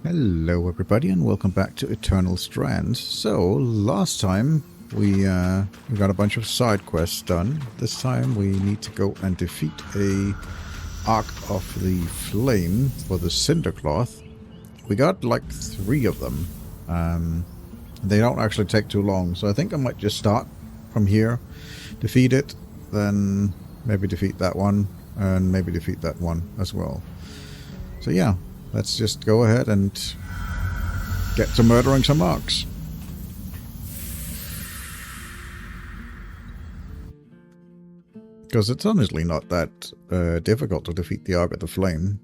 Hello everybody and welcome back to Eternal Strands. So, last time we got a bunch of side quests done. This time we need to go and defeat a Arc of the Flame for the Cinder Cloth. We got like 3 of them. They don't actually take too long, so I think I might just start from here, defeat it, then maybe defeat that one, and maybe defeat that one as well. So yeah. Let's just go ahead and get to murdering some Arcs. Because it's honestly not that difficult to defeat the Arc of the Flame.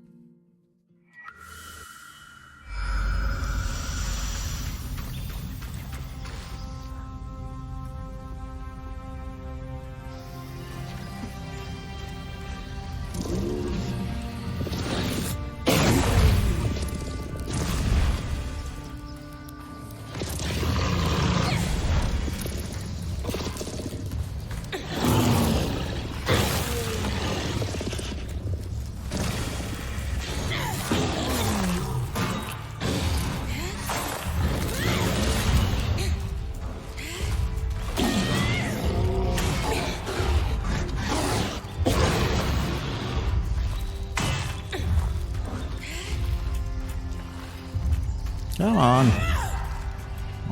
Come on.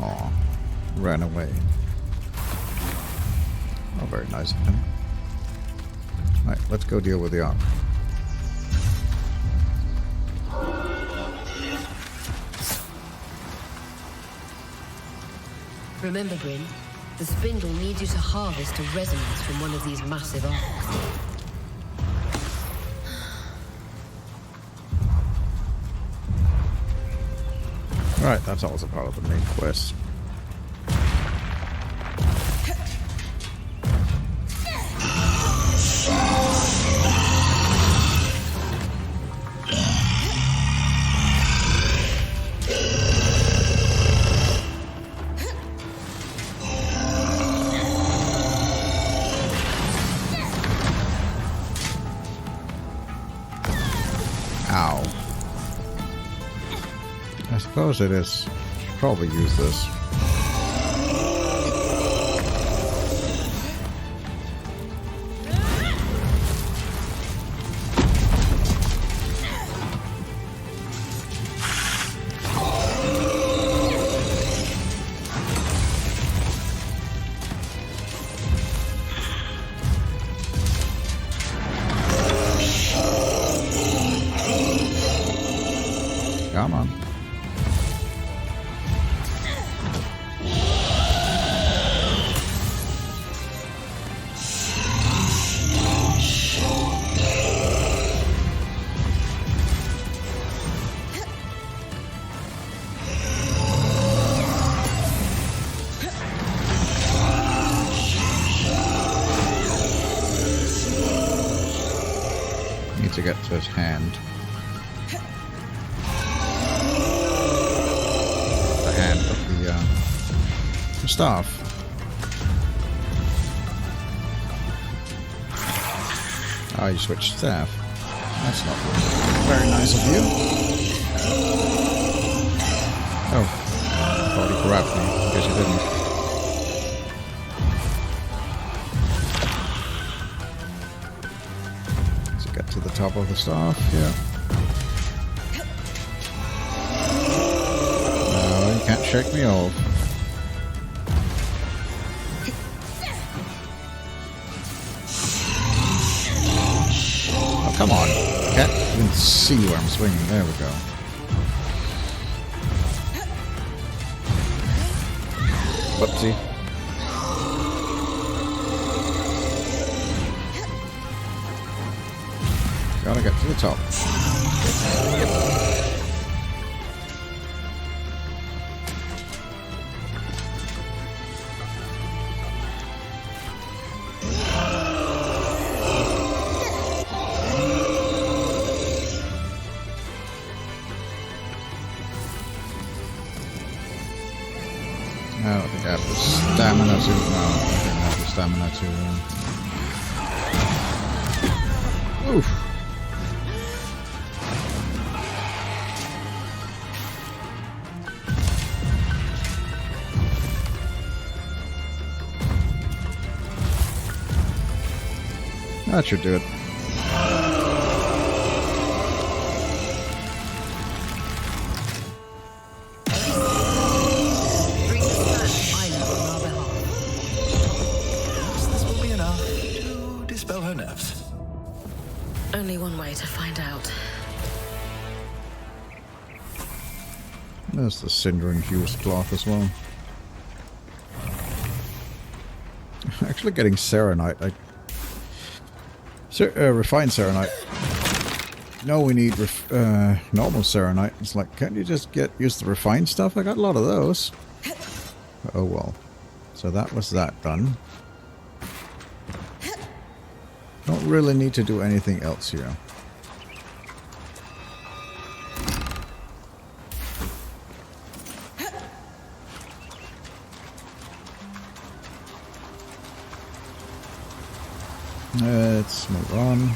Aw, ran away. Oh, very nice of him. Alright, let's go deal with the Arc. Remember, Brynn, the spindle needs you to harvest a resonance from one of these massive arcs. Right, that's also part of the main quest. Ow. I suppose it is. Should probably use this. Come on. Need to get to his hand. The hand of the staff. Ah, you switched staff. That's not very nice of you. Oh, I thought he grabbed me. I guess he didn't. To the top of the staff, yeah. No, you can't shake me off. Oh, come on. I can't even see where I'm swinging. There we go. Whoopsie. Gotta get to the top. Yep. I don't think I have the stamina to... No, I don't have the stamina to... Oof. That should do it. Bring the Strands island on our behalf. Perhaps this will be enough to dispel her nerves. Only one way to find out. There's the cinder-infused cloth as well. Actually getting Serenite. Refined Serenite. No, we need normal Serenite. It's like, can't you just use the refined stuff? I got a lot of those. Oh well. So that was that done. Don't really need to do anything else here. Let's move on.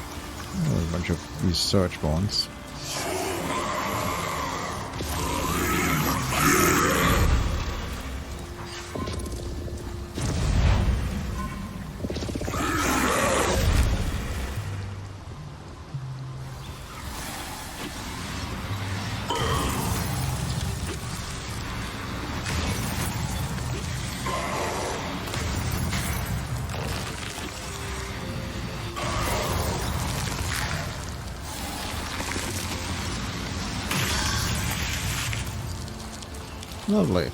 Oh, a bunch of these search bonds. Lovely.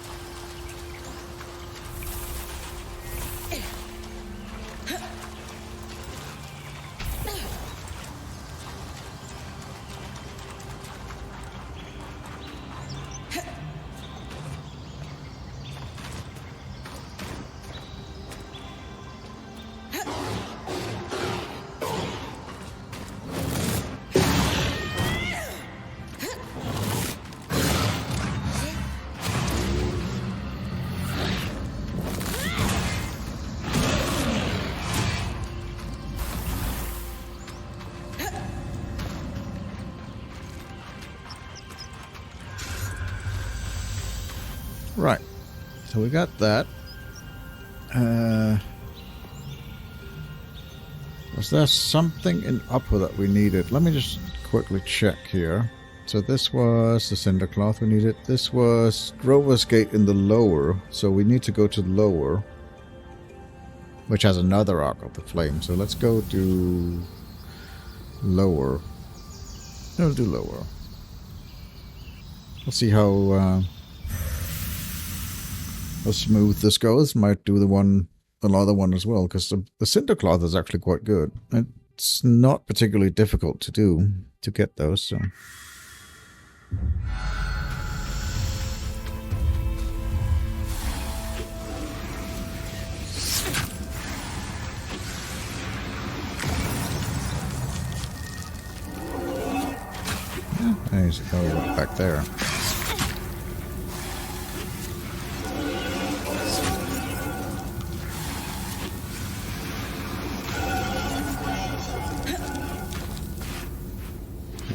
Right, so we got that. Was there something in upper that we needed? Let me just quickly check here. So this was the cinder cloth we needed. This was Grover's Gate in the lower, so we need to go to lower, which has another Arc of the Flame. So let's go to lower. No, we'll do lower. We'll see how smooth this goes. Might do the other one as well, because the cinder cloth is actually quite good. It's not particularly difficult to do to get those. So. There's a go back there.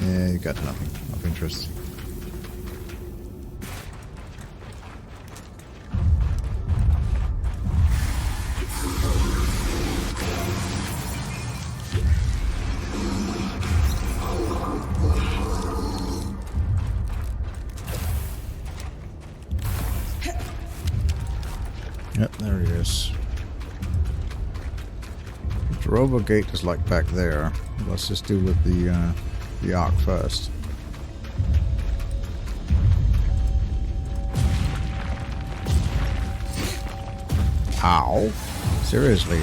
Yeah, you got nothing of interest. Yep, there he is. The Robo Gate is like back there. Let's just do with the Arc first. Ow. Seriously.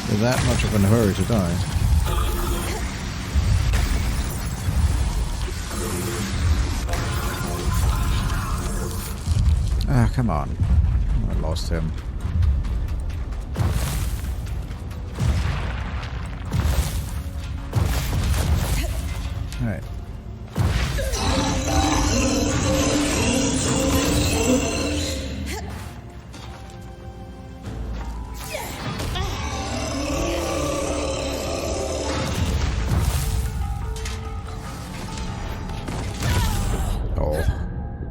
You're that much of in a hurry to die. Ah, come on. I lost him. Alright. Oh.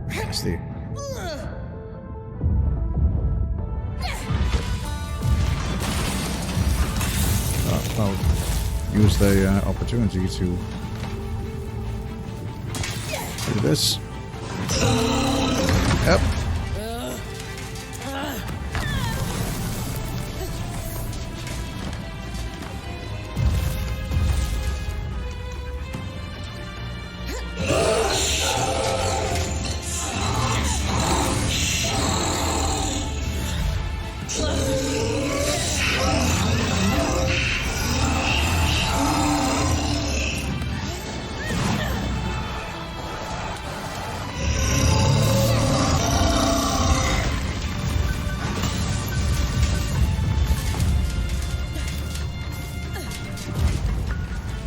Nasty. I'll use the opportunity to do this. Yep.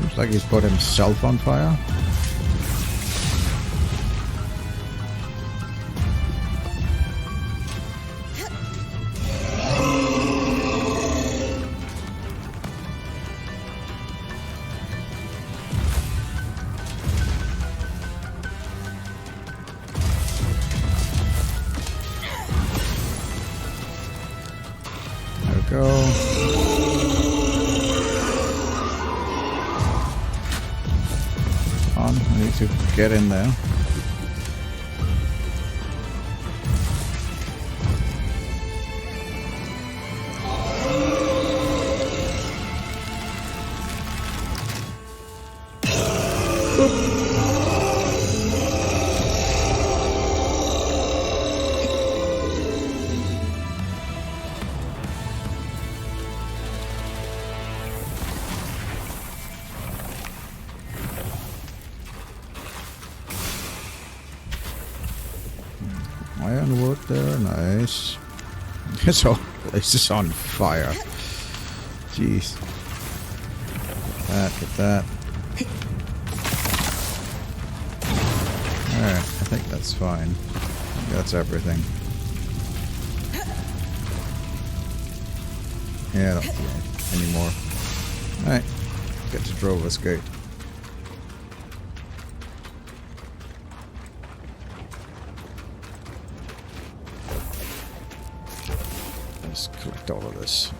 Looks like he's put himself on fire. There we go. I need to get in there. Ironwood there, nice. This whole place is on fire. Jeez. Get that. Alright, I think that's fine. That's everything. Yeah, I don't see any more. Alright, get to Drover's Gate. Just collect all of this.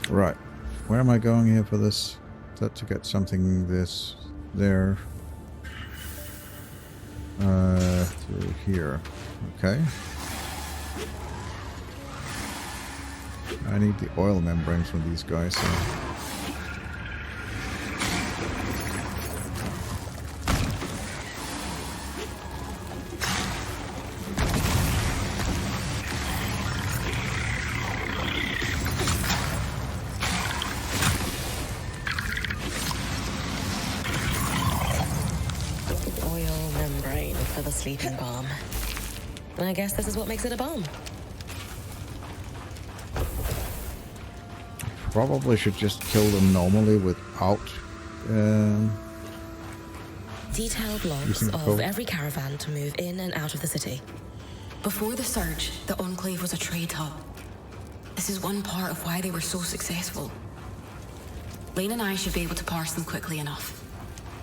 Right, where am I going here for this? Is that to get something this there? Through here. Okay. I need the oil membranes from these guys. So. For the sleeping bomb. I guess this is what makes it a bomb. Probably should just kill them normally without detailed logs of every caravan to move in and out of the city. Before the surge, the Enclave was a trade hub. This is one part of why they were so successful. Lane and I should be able to parse them quickly enough.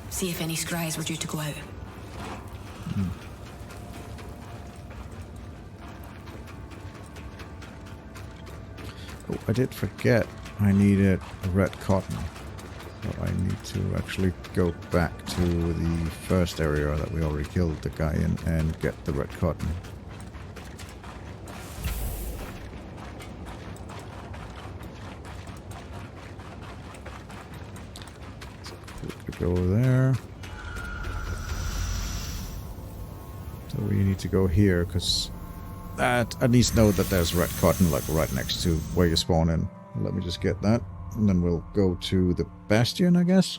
See if any scries were due to go out. Oh, I did forget I needed red cotton. So I need to actually go back to the first area that we already killed the guy in and get the red cotton. So quickly go there. So we need to go here because at least know that there's red cotton like right next to where you spawn in. Let me just get that and then we'll go to the bastion, I guess.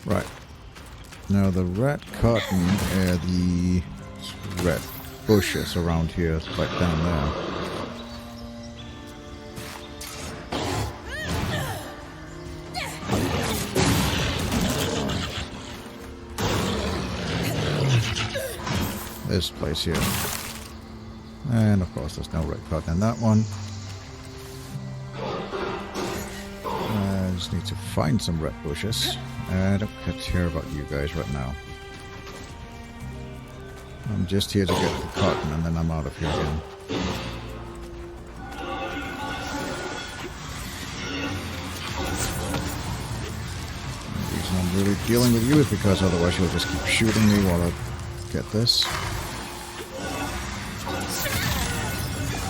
Right. Now the red cotton are the red bushes around here, like down there. This place here. And of course there's no red cotton in that one. I just need to find some red bushes. I don't care about you guys right now. I'm just here to get the cotton and then I'm out of here again. The reason I'm really dealing with you is because otherwise you'll just keep shooting me while I get this.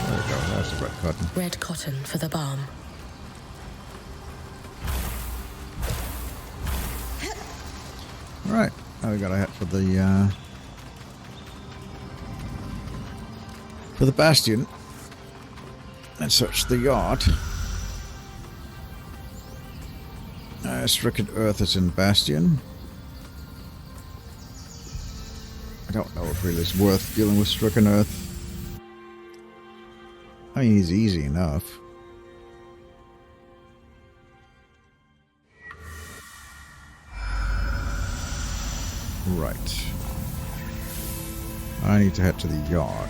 There we go, that's the red cotton. Red cotton for the balm. Alright, now we gotta head for the bastion and search the yard. Stricken earth is in bastion. I don't know if really it's worth dealing with stricken earth. I mean, he's easy enough. Right. I need to head to the yard.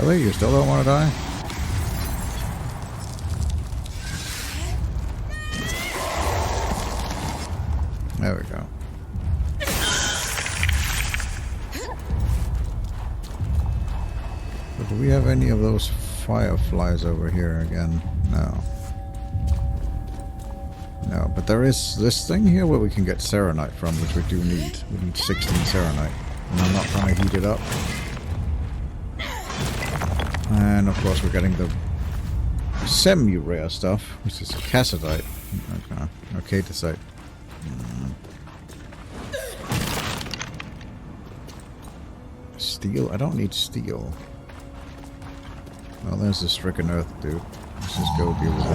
Really? You still don't want to die? There we go. But do we have any of those fireflies over here again? No. No, but there is this thing here where we can get serenite from, which we do need. We need 16 serenite. And I'm not trying to heat it up. And of course we're getting the semi-rare stuff, which is cassadite. Okay, decide. Steel? I don't need steel. Well, there's the stricken earth, dude. Let's just go deal with it.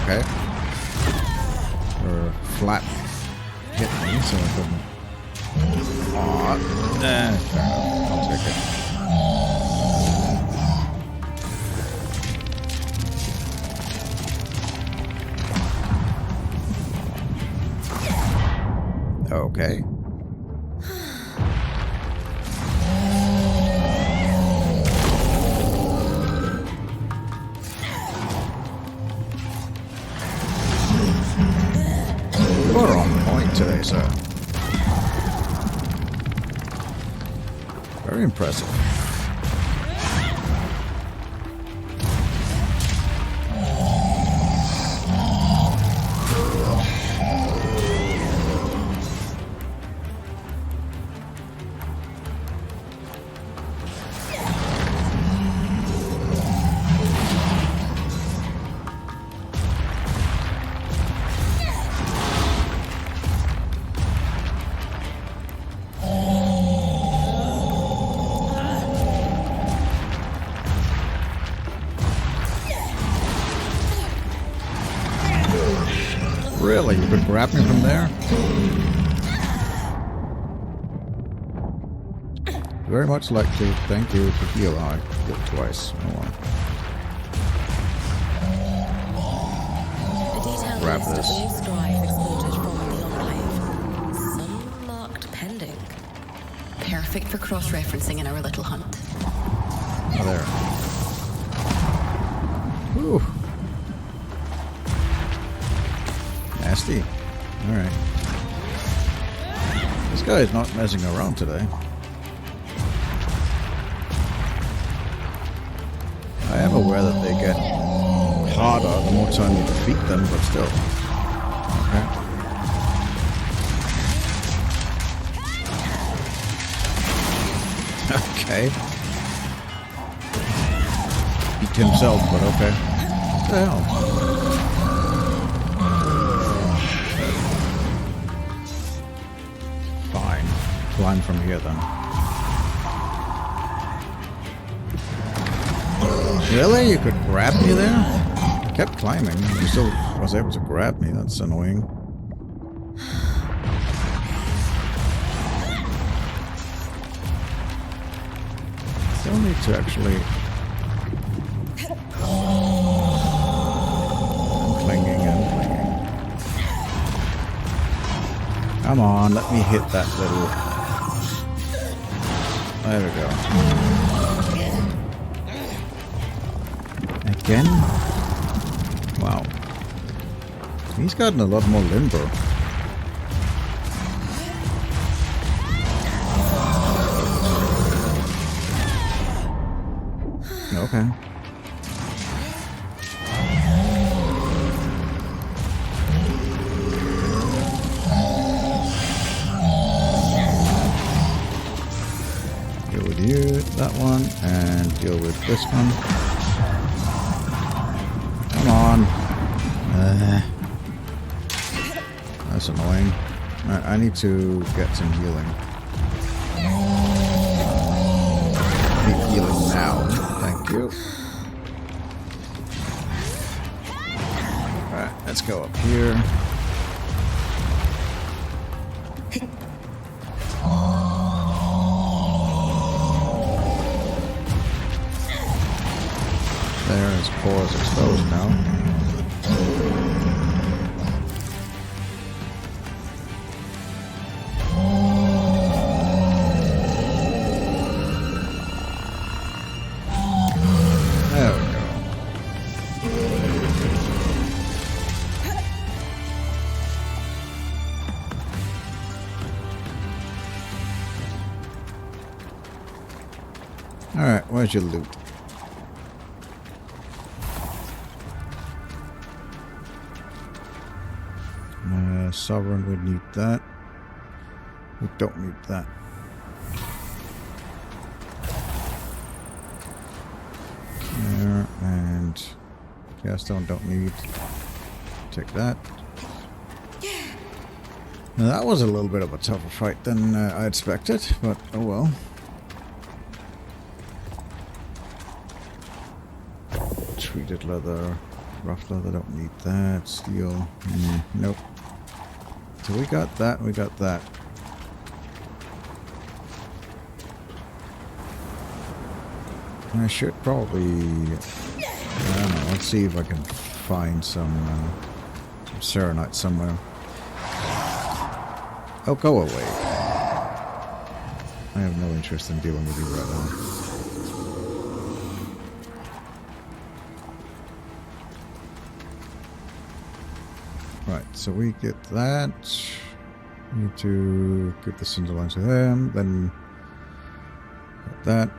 Okay. Or flat hit me, so I couldn't. Aw, nah, I'll take it. Okay. You're on point today, sir. Very impressive. Really? You could grab me from there? Very much like to thank you to heal. I did it twice. Oh, well. The grab this. All drive exported from the Enclave. Some marked pending. Perfect for cross-referencing in our little hunt. Oh, there. Whew. Nasty. Alright. This guy is not messing around today. I am aware that they get harder the more time you defeat them, but still. Okay. Okay. Beat himself, but okay. What the hell? Fine. Climb from here then. Really? You could grab me there? I kept climbing. You still was able to grab me. That's annoying. Still need to actually... I'm clinging. Come on, let me hit that little... There we go. Again? Wow. He's gotten a lot more limber. Okay. Deal with you, that one, and deal with this one. Come on. That's annoying. Alright, I need to get some healing. I need healing now. Thank you. Alright, let's go up here. There, his core is exposed now. There we go. Alright, where's your loot? Sovereign would need that. We don't need that. There, and Caststone don't need. Take that. Now that was a little bit of a tougher fight than I expected, but oh well. Treated leather, rough leather, don't need that. Steel, nope. So we got that, we got that. I should probably... I don't know, let's see if I can find some Serenite somewhere. Oh, go away. I have no interest in dealing with you right now. Right, so we get that. We need to get the cinder line to them, then got that.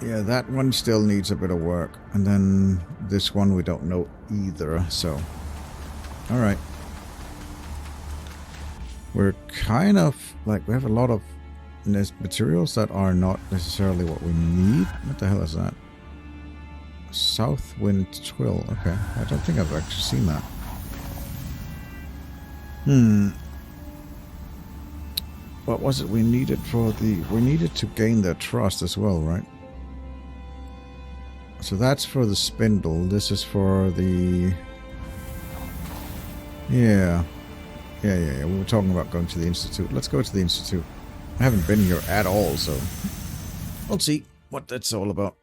Yeah, that one still needs a bit of work. And then this one we don't know either, so. Alright. We're kind of, like, we have a lot of materials that are not necessarily what we need. What the hell is that? Southwind Twill. Okay, I don't think I've actually seen that. What was it we needed for the... We needed to gain their trust as well, right? So that's for the spindle. This is for the... Yeah. Yeah. We were talking about going to the Institute. Let's go to the Institute. I haven't been here at all, so... We'll see what that's all about.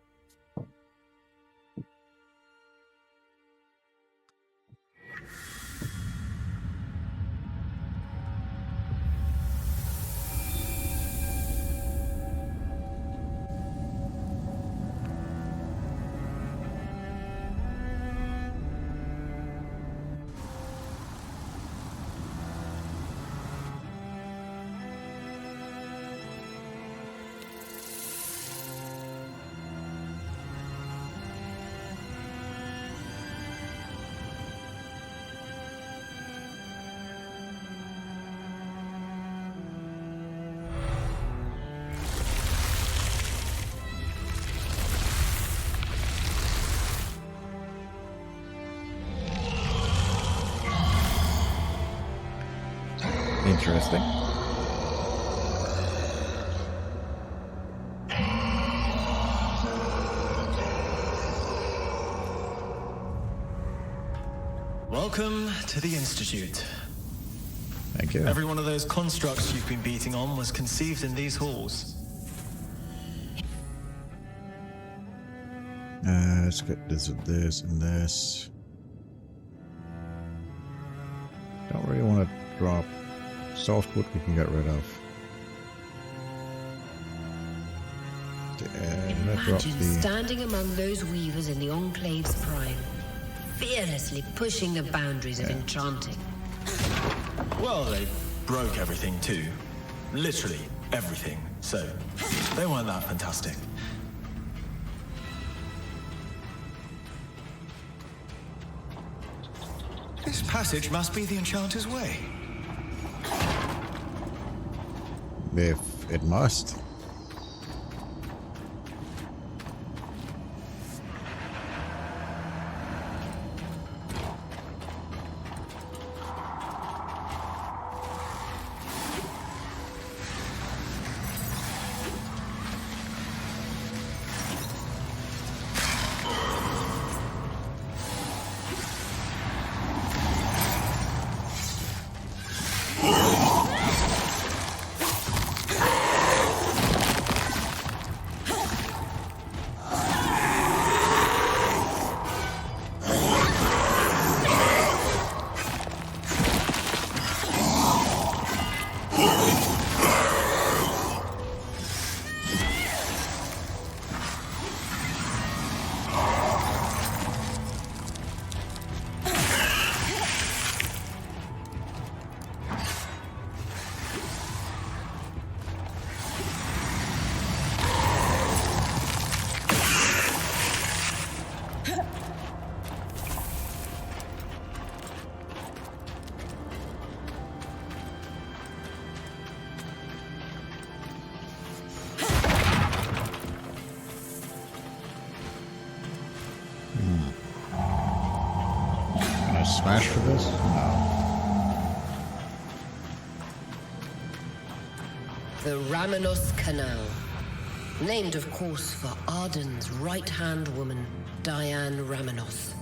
Interesting. Welcome to the Institute. Thank you. Every one of those constructs you've been beating on was conceived in these halls. Let's get this and this and this. Don't really want to drop softwood. We can get rid of. Imagine standing among those weavers in the Enclave's prime, fearlessly pushing the boundaries of enchanting. Well, they broke everything too. Literally everything. So, they weren't that fantastic. This passage must be the Enchanter's Way. If it must. Smash for this? No. The Ramenos Canal. Named, of course, for Arden's right-hand woman, Diane Ramenos.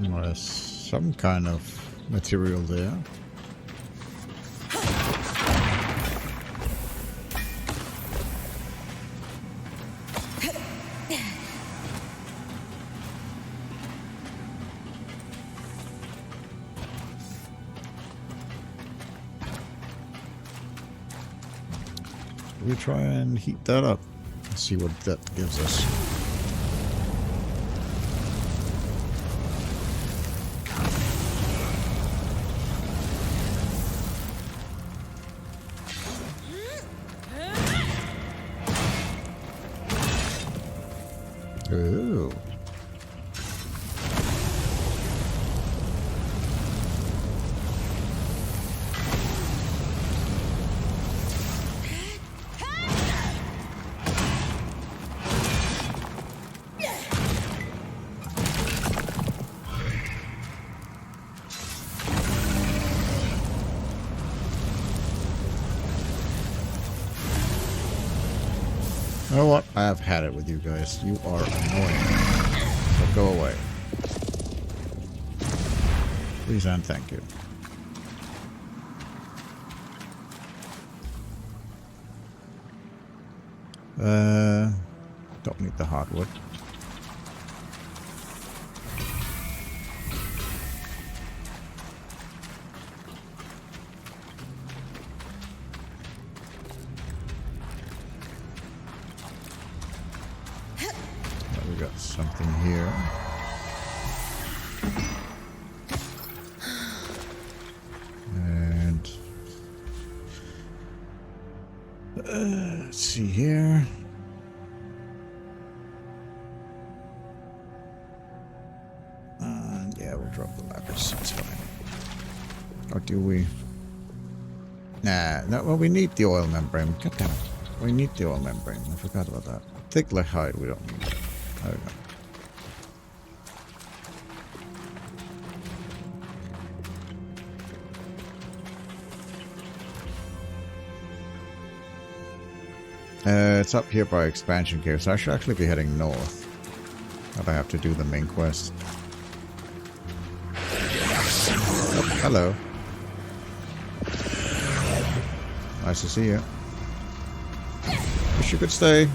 There's some kind of material there. We try and heat that up and see what that gives us. Ooh. You know what? I have had it with you guys. You are annoying. So go away. Please and thank you. Don't need the hardwood. We got something here. And Let's see here. Yeah, we'll drop the lapis. That's fine. Or do we? Nah, no, well, we need the oil membrane. God damn it. We need the oil membrane. I forgot about that. Thick like hide, we don't need it. There we go. It's up here by expansion cave, so I should actually be heading north. But I have to do the main quest. Oh, hello. Nice to see you. Wish you could stay.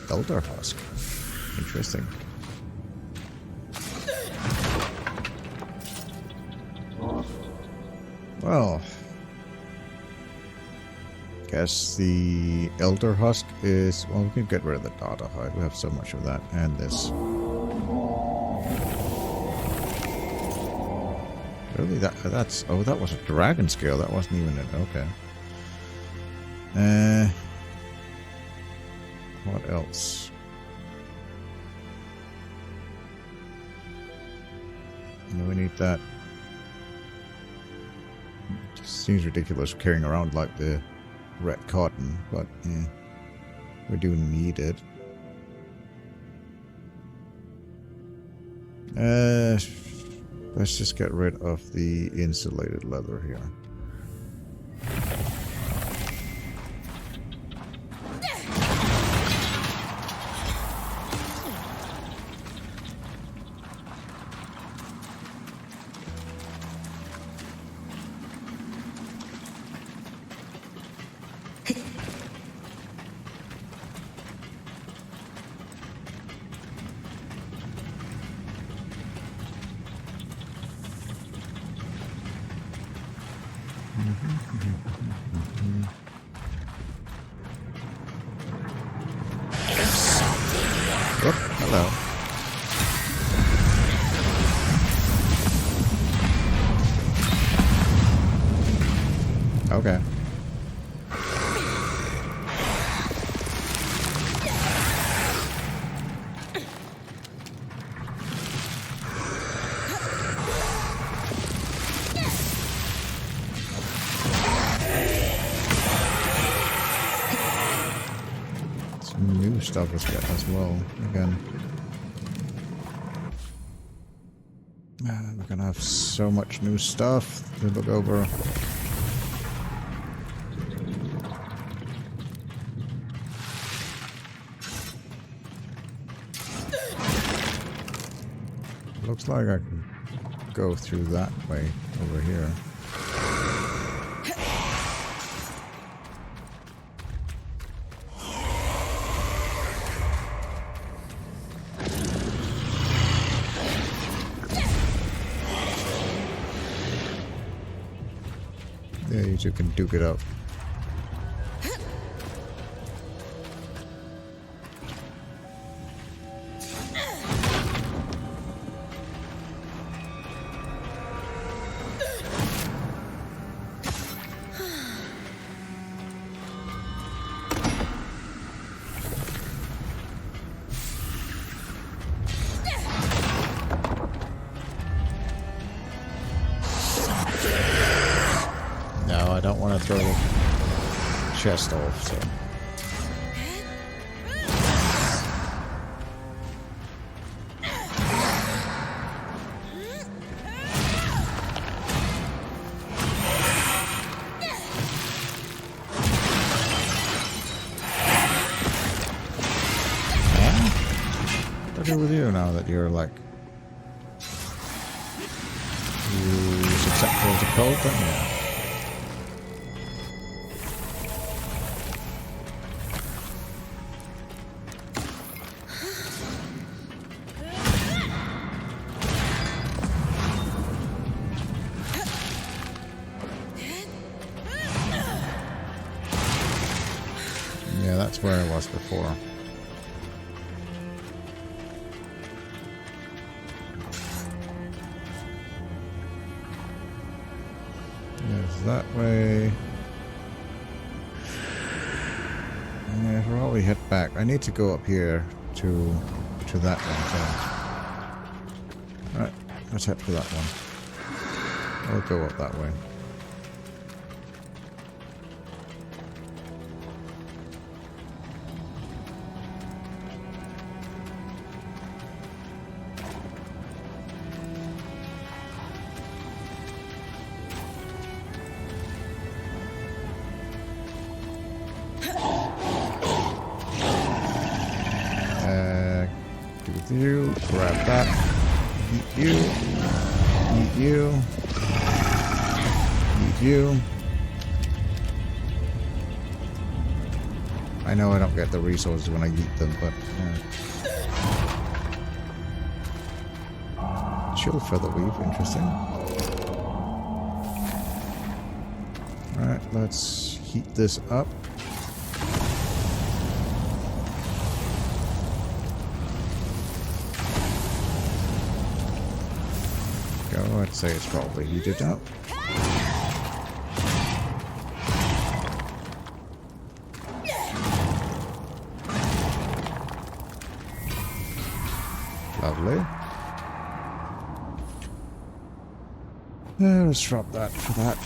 Elder husk. Interesting. Well, guess the Elder Husk is... Well, we can get rid of the data hide. We have so much of that. And this. Really? That's... Oh, that was a dragon scale. That wasn't even it. Okay. What else? No, we need that. Seems ridiculous carrying around like the red cotton, but yeah, we do need it. Let's just get rid of the insulated leather here. Oh, hello. Okay. Stuff as well again. We're gonna have so much new stuff to look over. Looks like I can go through that way over here. Yeah, you two can duke it up. I don't want to throw the chest off, so. What do with you now that you're like... You susceptible to cold then? Yeah. Yeah, that's where I was before. that way. Yeah, we'll probably head back. I need to go up here to that one. So. Alright, let's head for that one. I'll go up that way. You grab that. Eat you. Eat you. Eat you. I know I don't get the resources when I eat them, but chill feather weave, interesting. Alright, let's heat this up. I'd say it's probably heated up. Lovely. Let's drop that for that.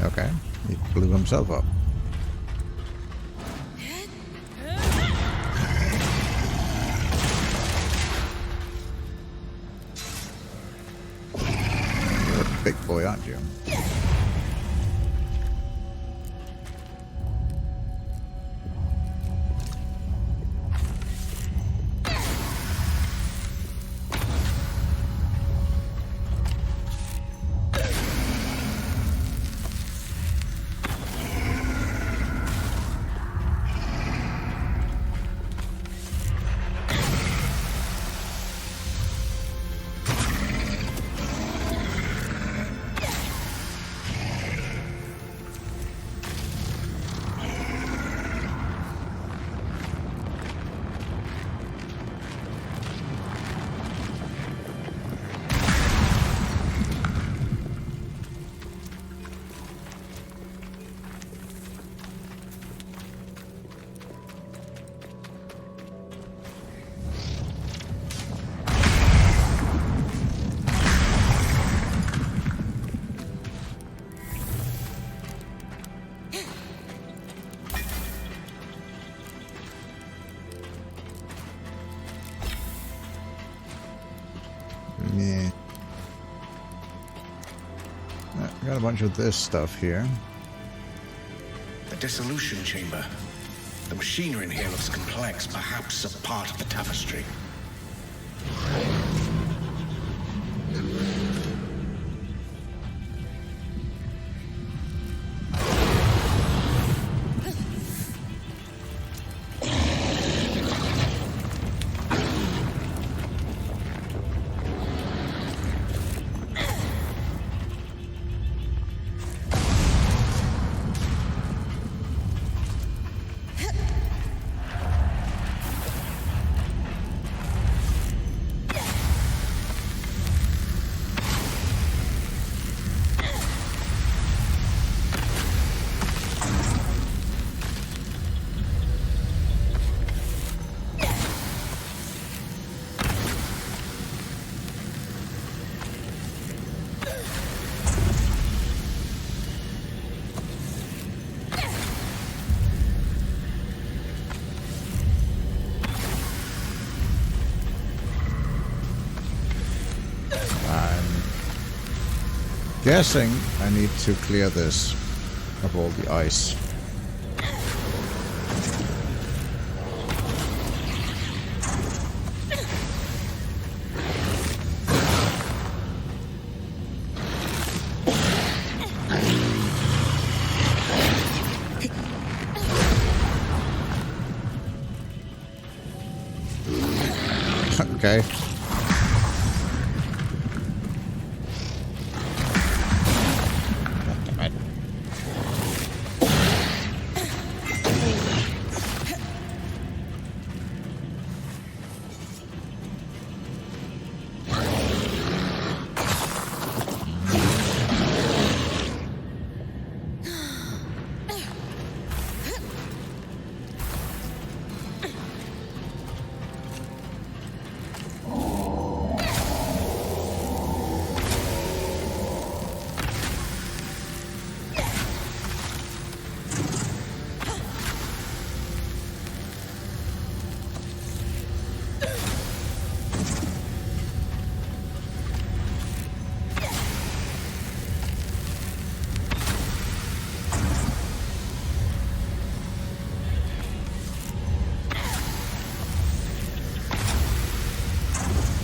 Okay, he blew himself up. You're a big boy, aren't you? Yeah. I got a bunch of this stuff here. The dissolution chamber. The machinery in here looks complex, perhaps a part of the tapestry. guessing I need to clear this of all the ice. Okay.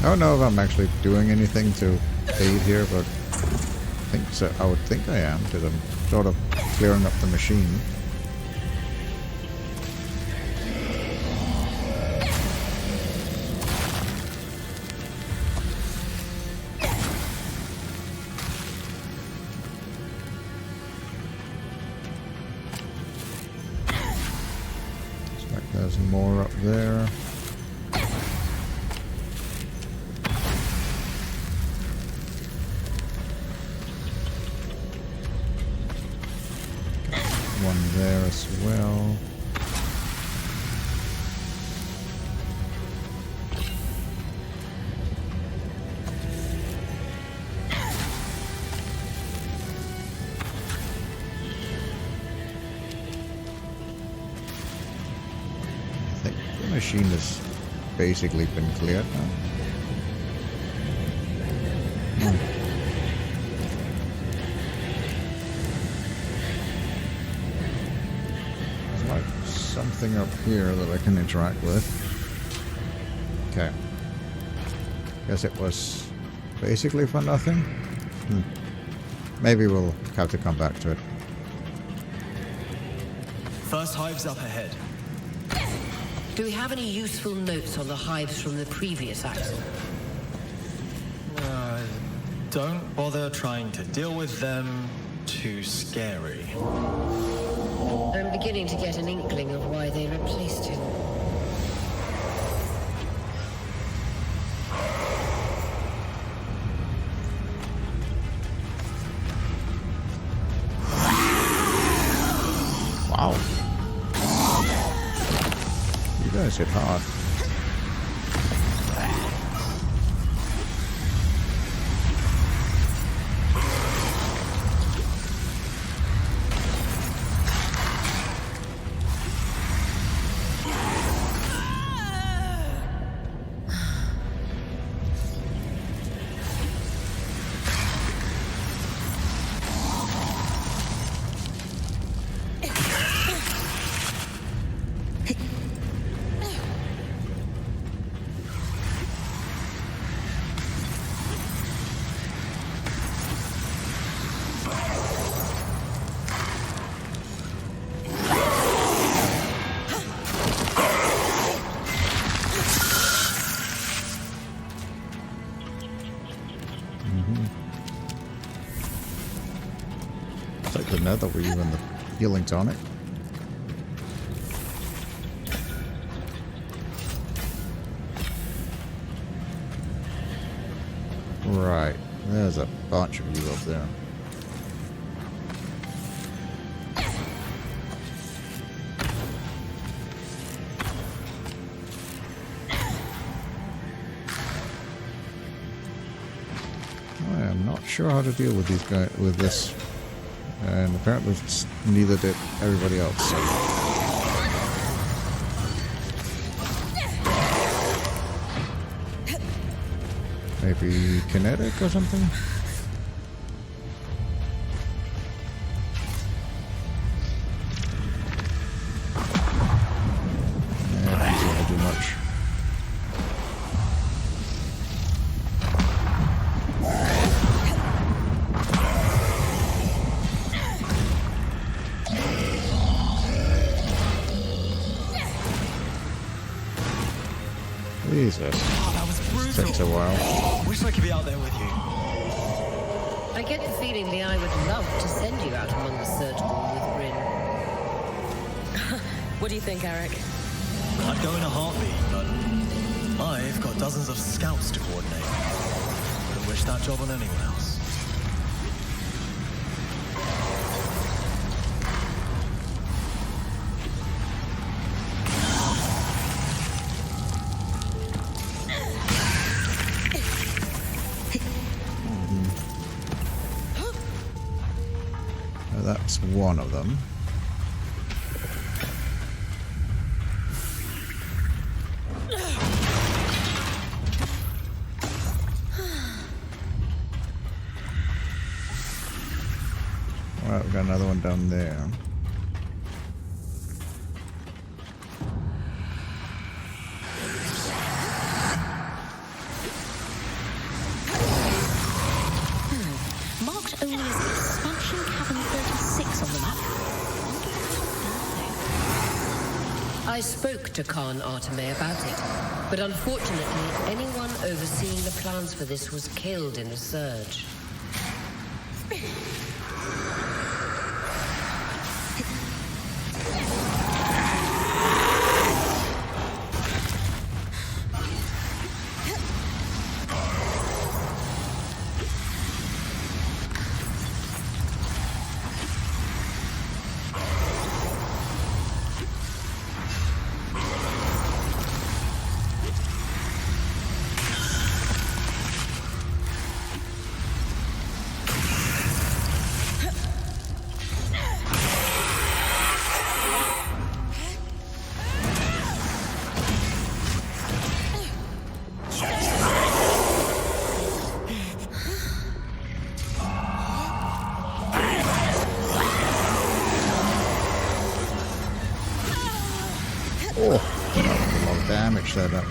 I don't know if I'm actually doing anything to aid here, but I think so. I would think I am, because I'm sort of clearing up the machine. Looks like there's more up there. One there as well. I think the machine has basically been cleared now. Something up here that I can interact with. Okay. Guess it was basically for nothing. Maybe we'll have to come back to it. First hive's up ahead. Do we have any useful notes on the hives from the previous accident? Don't bother trying to deal with them. Too scary. I'm beginning to get an inkling of why they replaced him. Wow. You guys hit hard. Take the nether weave and the healing tonic. Right, there's a bunch of you up there. I am not sure how to deal with these guys with this. And apparently neither did everybody else. So. Maybe kinetic or something? much. Jesus. Oh, that was brutal. Takes a while. Wish I could be out there with you. I get the feeling the Eye would love to send you out among the surgical with Brynn. What do you think, Eric? I'd go in a heartbeat, but I've got dozens of scouts to coordinate. Wouldn't wish that job on anyone else. That's one of them. Alright, we've got another one down there. Marked only as expansion cabin 36 on the map. I spoke to Khan Arteme about it, but unfortunately, anyone overseeing the plans for this was killed in the surge. Oh, that was a lot of damage there. That.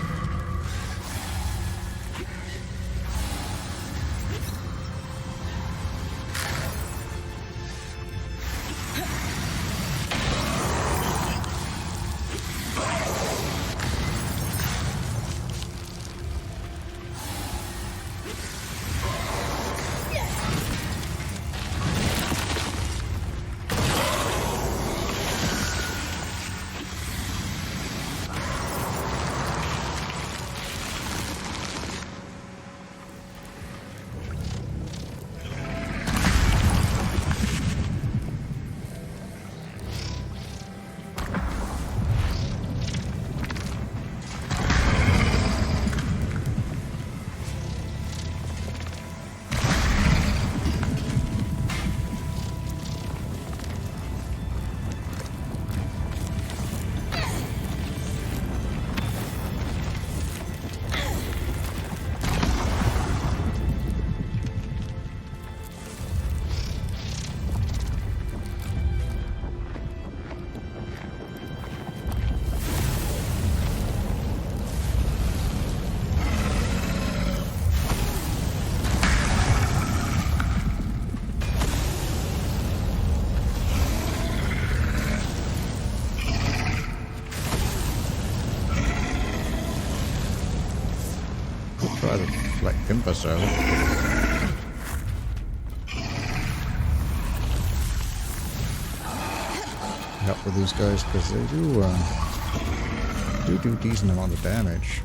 Try to like timber so. Help with these guys because they do decent amount of damage.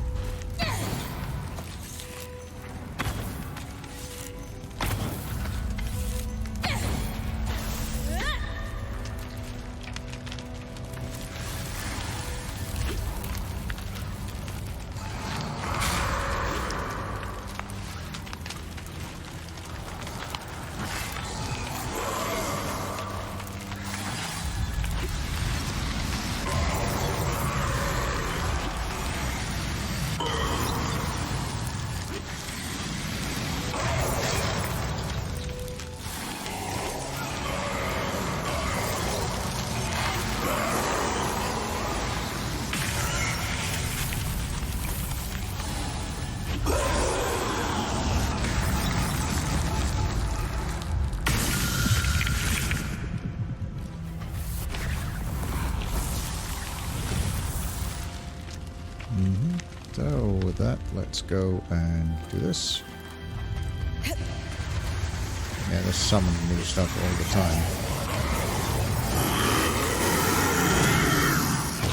So with that, let's go and do this. Yeah, there's summon new stuff all the time.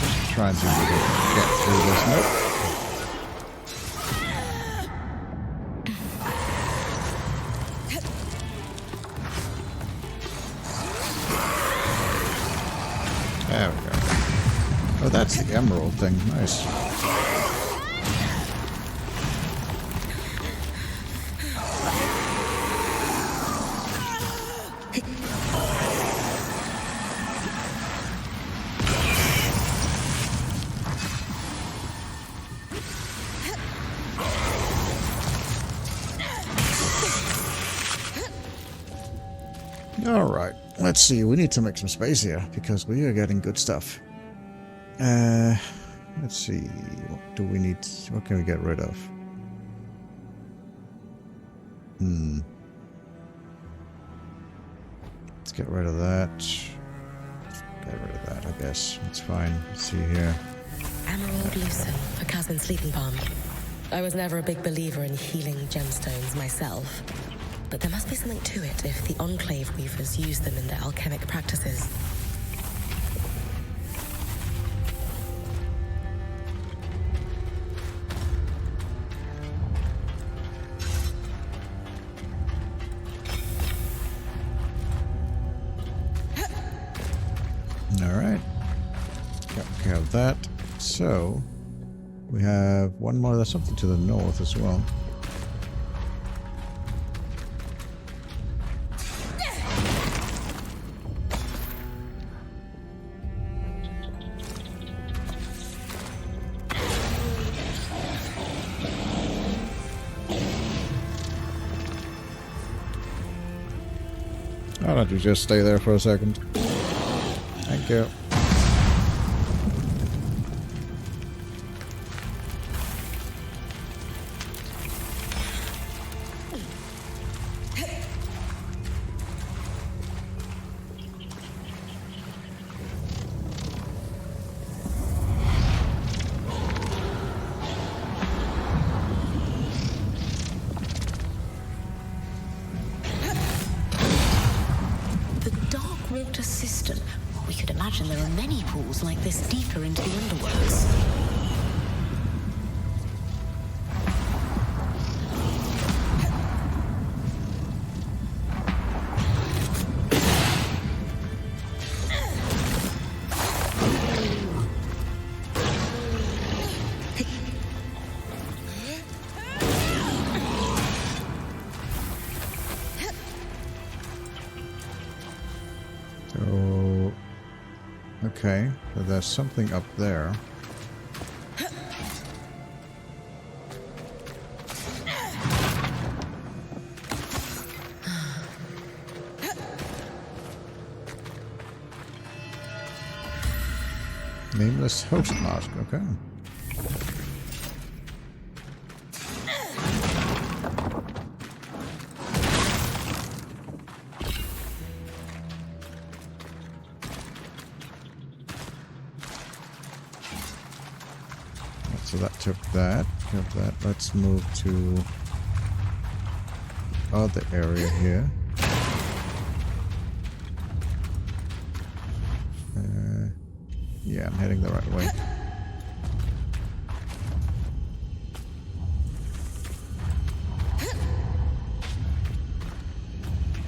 Just try and see if we can get through this. Nope. There we go. Oh, that's the emerald thing. Nice. Alright, let's see. We need to make some space here because we are getting good stuff. Let's see. What do we need? What can we get rid of? Let's get rid of that. Get rid of that, I guess. It's fine. Let's see here. Emerald Lucen for Kazan's sleeping balm. I was never a big believer in healing gemstones myself. But there must be something to it if the Enclave weavers use them in their alchemic practices. Alright. Yep, we have that. So, we have one more. There's something to the north as well. Why don't you just stay there for a second? Thank you. Water cistern. We could imagine there are many pools like this deeper into the underworlds. Okay, so there's something up there. Nameless host mask, okay. So that took that. Let's move to other area here. Yeah, I'm heading the right way.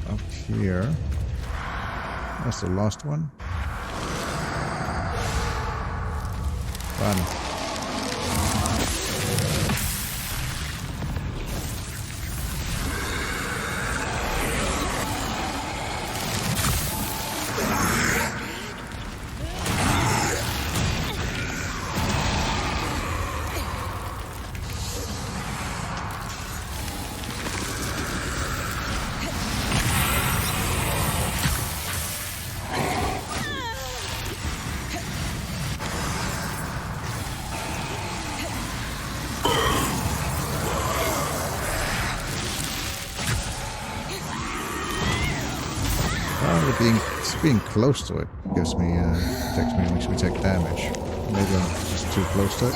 Up here. That's the last one. Fun. Being close to it gives me makes me take damage. Maybe I'm just too close to it.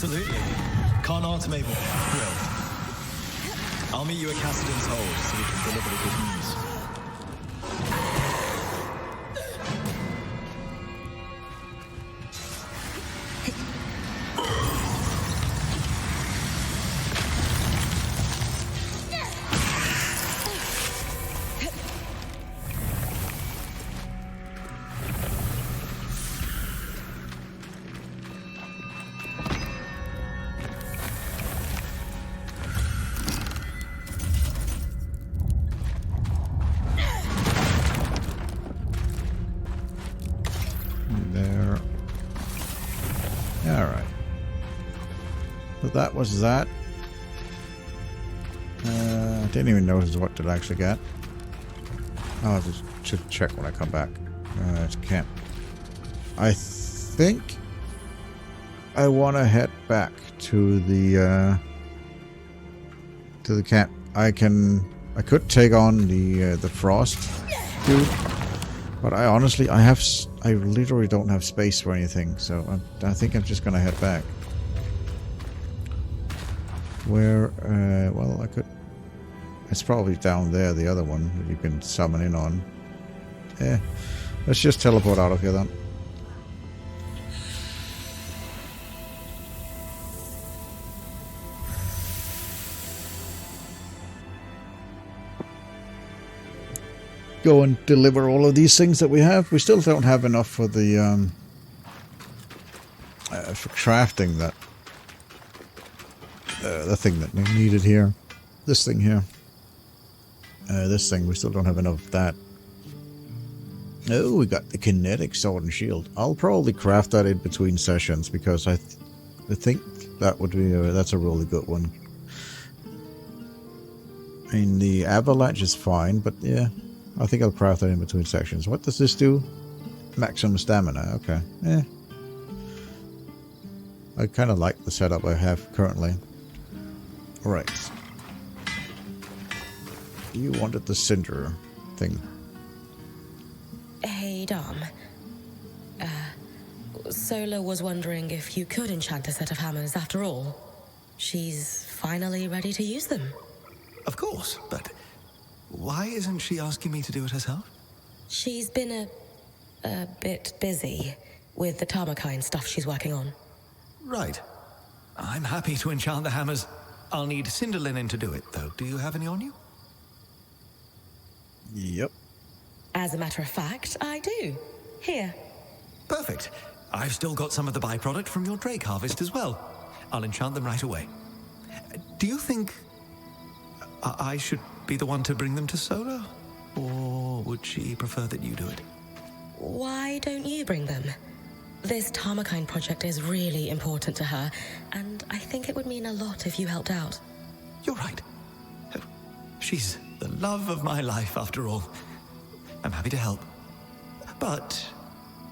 Absolutely. Can't Artime will thrilled. I'll meet you at Cassidon's Hold so we can deliver the good news. That was that. I didn't even notice what did I actually get. Oh, I should check when I come back. I can't. I think I want to head back to the camp. I could take on the frost dude, but I literally don't have space for anything. So I think I'm just gonna head back. Where, well, I could... It's probably down there, the other one that you can summon in on. Yeah, let's just teleport out of here then. Go and deliver all of these things that we have. We still don't have enough for the, for crafting that. The thing that we needed here. This thing here. This thing, we still don't have enough of that. Oh, we got the kinetic sword and shield. I'll probably craft that in between sessions because I think that would be that's a really good one. I mean, the avalanche is fine, but yeah, I think I'll craft that in between sections. What does this do? Maximum stamina. Okay. Yeah. I kind of like the setup I have currently. Right. You wanted the cinder thing. Hey, Dom. Sola was wondering if you could enchant a set of hammers after all. She's finally ready to use them. Of course, but why isn't she asking me to do it herself? She's been a bit busy with the Tarmakine stuff she's working on. Right. I'm happy to enchant the hammers. I'll need cinder linen to do it, though. Do you have any on you? Yep. As a matter of fact, I do. Here. Perfect. I've still got some of the byproduct from your Drake harvest as well. I'll enchant them right away. Do you think I should be the one to bring them to Sola? Or would she prefer that you do it? Why don't you bring them? This Tarmakine project is really important to her, and I think it would mean a lot if you helped out. You're right. She's the love of my life, after all. I'm happy to help. But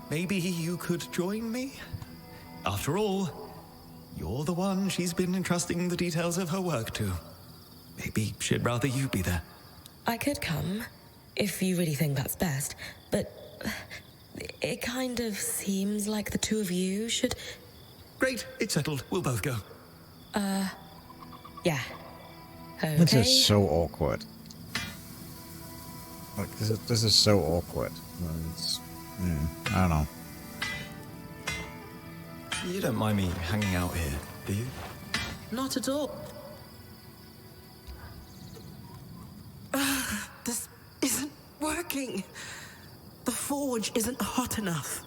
maybe you could join me? After all, you're the one she's been entrusting the details of her work to. Maybe she'd rather you be there. I could come, if you really think that's best, but it kind of seems like the two of you should... Great, it's settled. We'll both go. Yeah. Okay. This is so awkward. Like, this is so awkward. I don't know. You don't mind me hanging out here, do you? Not at all. This isn't working. The forge isn't hot enough.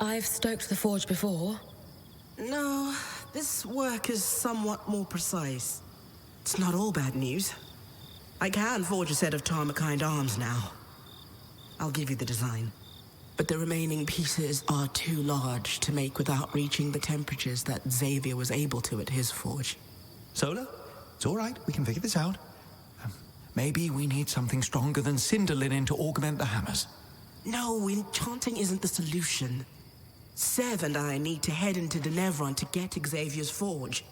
I've stoked the forge before. No, this work is somewhat more precise. It's not all bad news. I can forge a set of Tarmakine arms now. I'll give you the design. But the remaining pieces are too large to make without reaching the temperatures that Xavier was able to at his forge. Sola, it's all right. We can figure this out. Maybe we need something stronger than cinder linen to augment the hammers. No, enchanting isn't the solution. Sev and I need to head into Denevron to get Xavier's forge.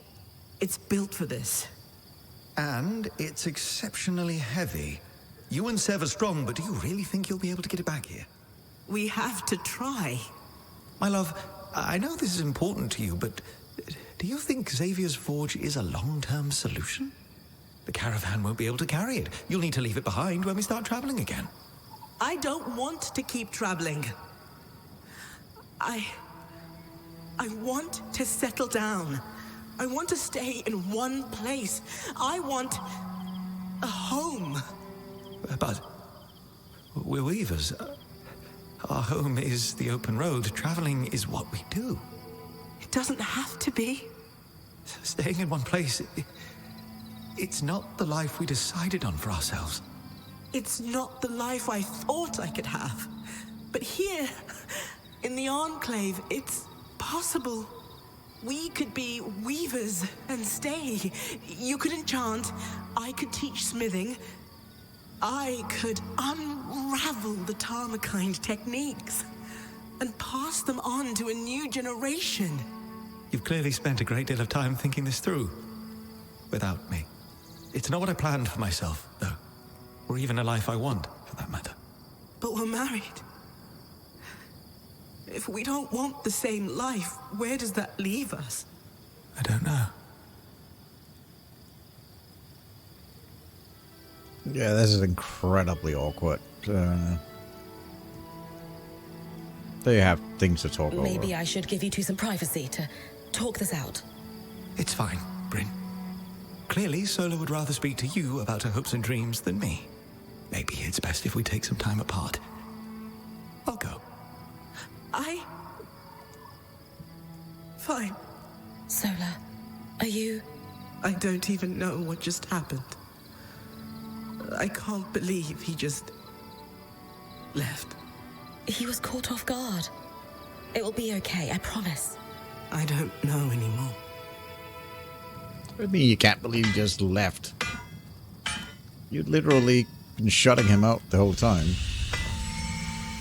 It's built for this. And it's exceptionally heavy. You and Sev are strong, but do you really think you'll be able to get it back here? We have to try. My love, I know this is important to you, but Do you think Xavier's Forge is a long-term solution? The caravan won't be able to carry it. You'll need to leave it behind when we start traveling again. I don't want to keep traveling. I want to settle down. I want to stay in one place. I want a home. But we're weavers. Our home is the open road. Traveling is what we do. It doesn't have to be. Staying in one place, it's not the life we decided on for ourselves. It's not the life I thought I could have. But here, in the Enclave, it's possible. We could be weavers and stay. You could enchant. I could teach smithing. I could unravel the Tarmakind techniques and pass them on to a new generation. You've clearly spent a great deal of time thinking this through. Without me. It's not what I planned for myself, though. Or even a life I want, for that matter. But we're married. If we don't want the same life, where does that leave us? I don't know. Yeah, this is incredibly awkward. They have things to talk over. Maybe I should give you two some privacy to talk this out. It's fine, Brynn. Clearly, Sola would rather speak to you about her hopes and dreams than me. Maybe it's best if we take some time apart. I'll go. Fine. Sola, are you... I don't even know what just happened. I can't believe he just left. He was caught off guard. It will be okay, I promise. I don't know anymore. I mean, you can't believe he just left. You'd literally been shutting him out the whole time.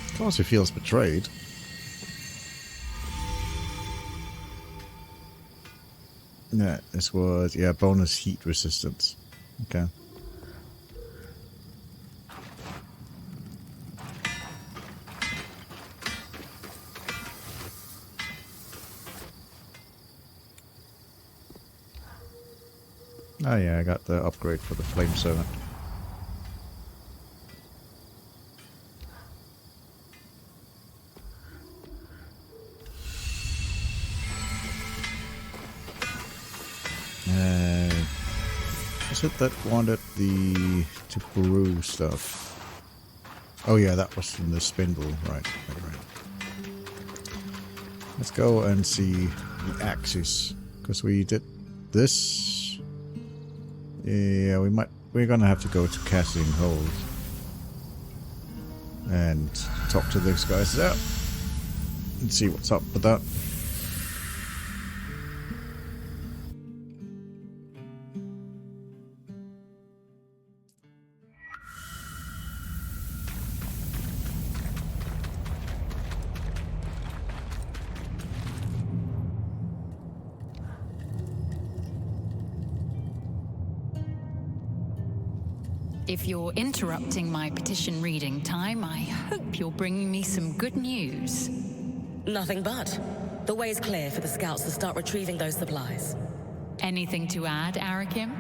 Of course he feels betrayed. Yeah, this was, bonus heat resistance. Okay. Oh yeah, I got the upgrade for the Flame Servant. Was it that wanted the to brew stuff? Oh yeah, that was from the spindle, right. Let's go and see the axis, because we did this. Yeah, we're gonna have to go to Casting Hold and talk to these guys out and see what's up with that. If you're interrupting my petition reading time, I hope you're bringing me some good news. Nothing but. The way's clear for the scouts to start retrieving those supplies. Anything to add, Arakim?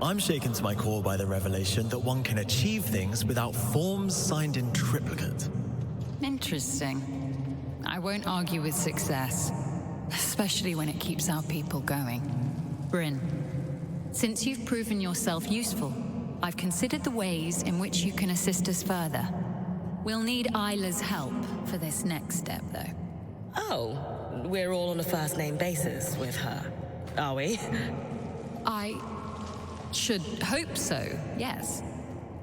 I'm shaken to my core by the revelation that one can achieve things without forms signed in triplicate. Interesting. I won't argue with success, especially when it keeps our people going. Brynn, since you've proven yourself useful, I've considered the ways in which you can assist us further. We'll need Isla's help for this next step, though. Oh, we're all on a first-name basis with her, are we? I should hope so, yes.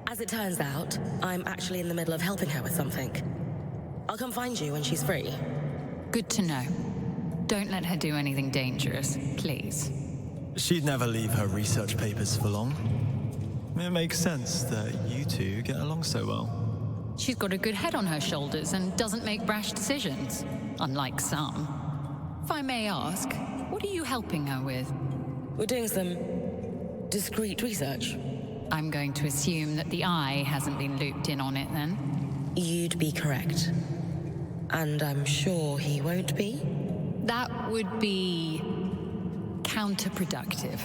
As it turns out, I'm actually in the middle of helping her with something. I'll come find you when she's free. Good to know. Don't let her do anything dangerous, please. She'd never leave her research papers for long. It makes sense that you two get along so well. She's got a good head on her shoulders and doesn't make brash decisions, unlike some. If I may ask, what are you helping her with? We're doing some discreet research. I'm going to assume that the Eye hasn't been looped in on it, then? You'd be correct. And I'm sure he won't be? That would be counterproductive.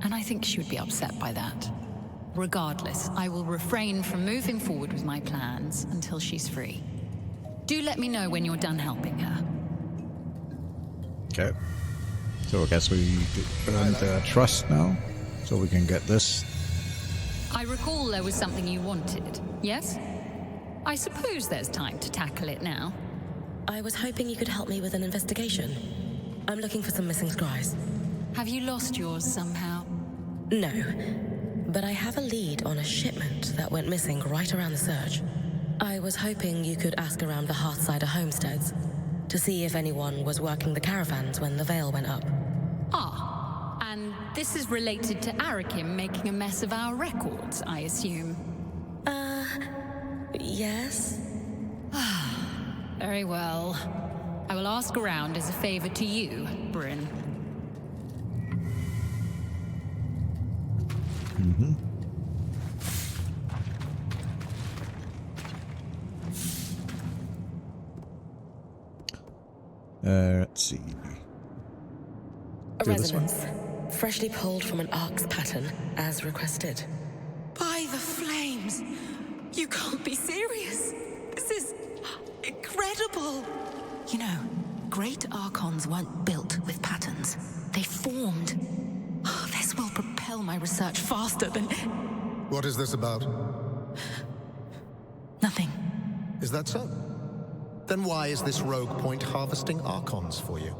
And I think she would be upset by that. Regardless, I will refrain from moving forward with my plans until she's free. Do let me know when you're done helping her. Okay. So I guess we earned trust now, so we can get this. I recall there was something you wanted, yes? I suppose there's time to tackle it now. I was hoping you could help me with an investigation. I'm looking for some missing scries. Have you lost yours somehow? No, but I have a lead on a shipment that went missing right around the surge. I was hoping you could ask around the Hearthsider homesteads to see if anyone was working the caravans when the veil went up. Ah, and this is related to Arakim making a mess of our records, I assume. Yes? Very well. I will ask around as a favor to you, Brynn. Mm-hmm. Let's see. A resonance, freshly pulled from an ark's pattern, as requested. By the flames! You can't be serious! This is incredible! You know, great archons weren't built with patterns. They formed. Oh, this will propel my research faster than... What is this about? Nothing. Is that so? Then why is this rogue point harvesting archons for you?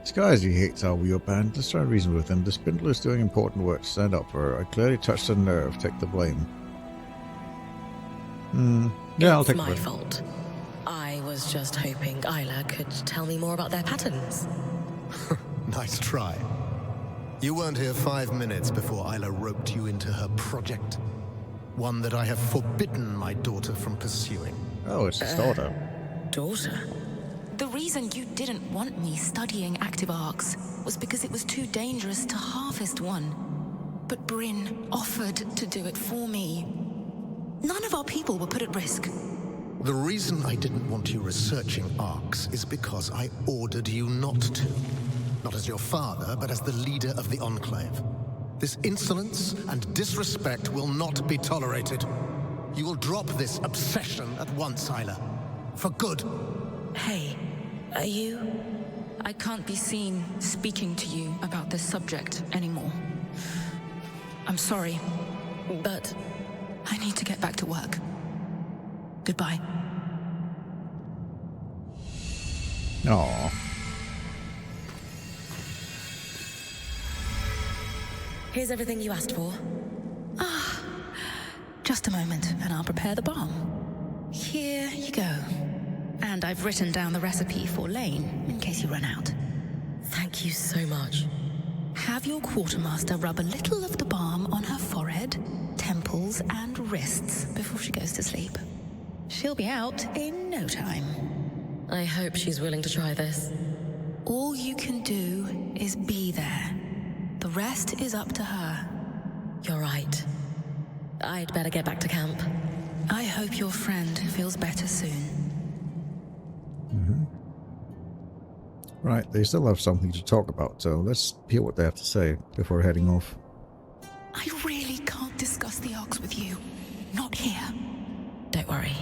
This guy as he hates our wheel band. Let's try to reason with him. The spindle is doing important work to stand up for her. I clearly touched a nerve. Take the blame. Yeah, I'll take the blame. It's my fault. I was just hoping Isla could tell me more about their patterns. Nice try. You weren't here 5 minutes before Isla roped you into her project. One that I have forbidden my daughter from pursuing. Oh, it's his daughter. Daughter? The reason you didn't want me studying active arcs was because it was too dangerous to harvest one. But Brynn offered to do it for me. None of our people were put at risk. The reason I didn't want you researching arcs is because I ordered you not to. Not as your father, but as the leader of the Enclave. This insolence and disrespect will not be tolerated. You will drop this obsession at once, Isla. For good. Hey, are you... I can't be seen speaking to you about this subject anymore. I'm sorry, But... I need to get back to work. Goodbye. Aww. Here's everything you asked for. Just a moment, and I'll prepare the balm. Here you go. And I've written down the recipe for Lane, in case you run out. Thank you so much. Have your quartermaster rub a little of the balm on her forehead, temples, and wrists before she goes to sleep. She'll be out in no time. I hope she's willing to try this. All you can do is be there. The rest is up to her. You're right. I'd better get back to camp. I hope your friend feels better soon. Right, they still have something to talk about, so let's hear what they have to say before heading off. I really can't discuss the arcs with you. Not here. Don't worry.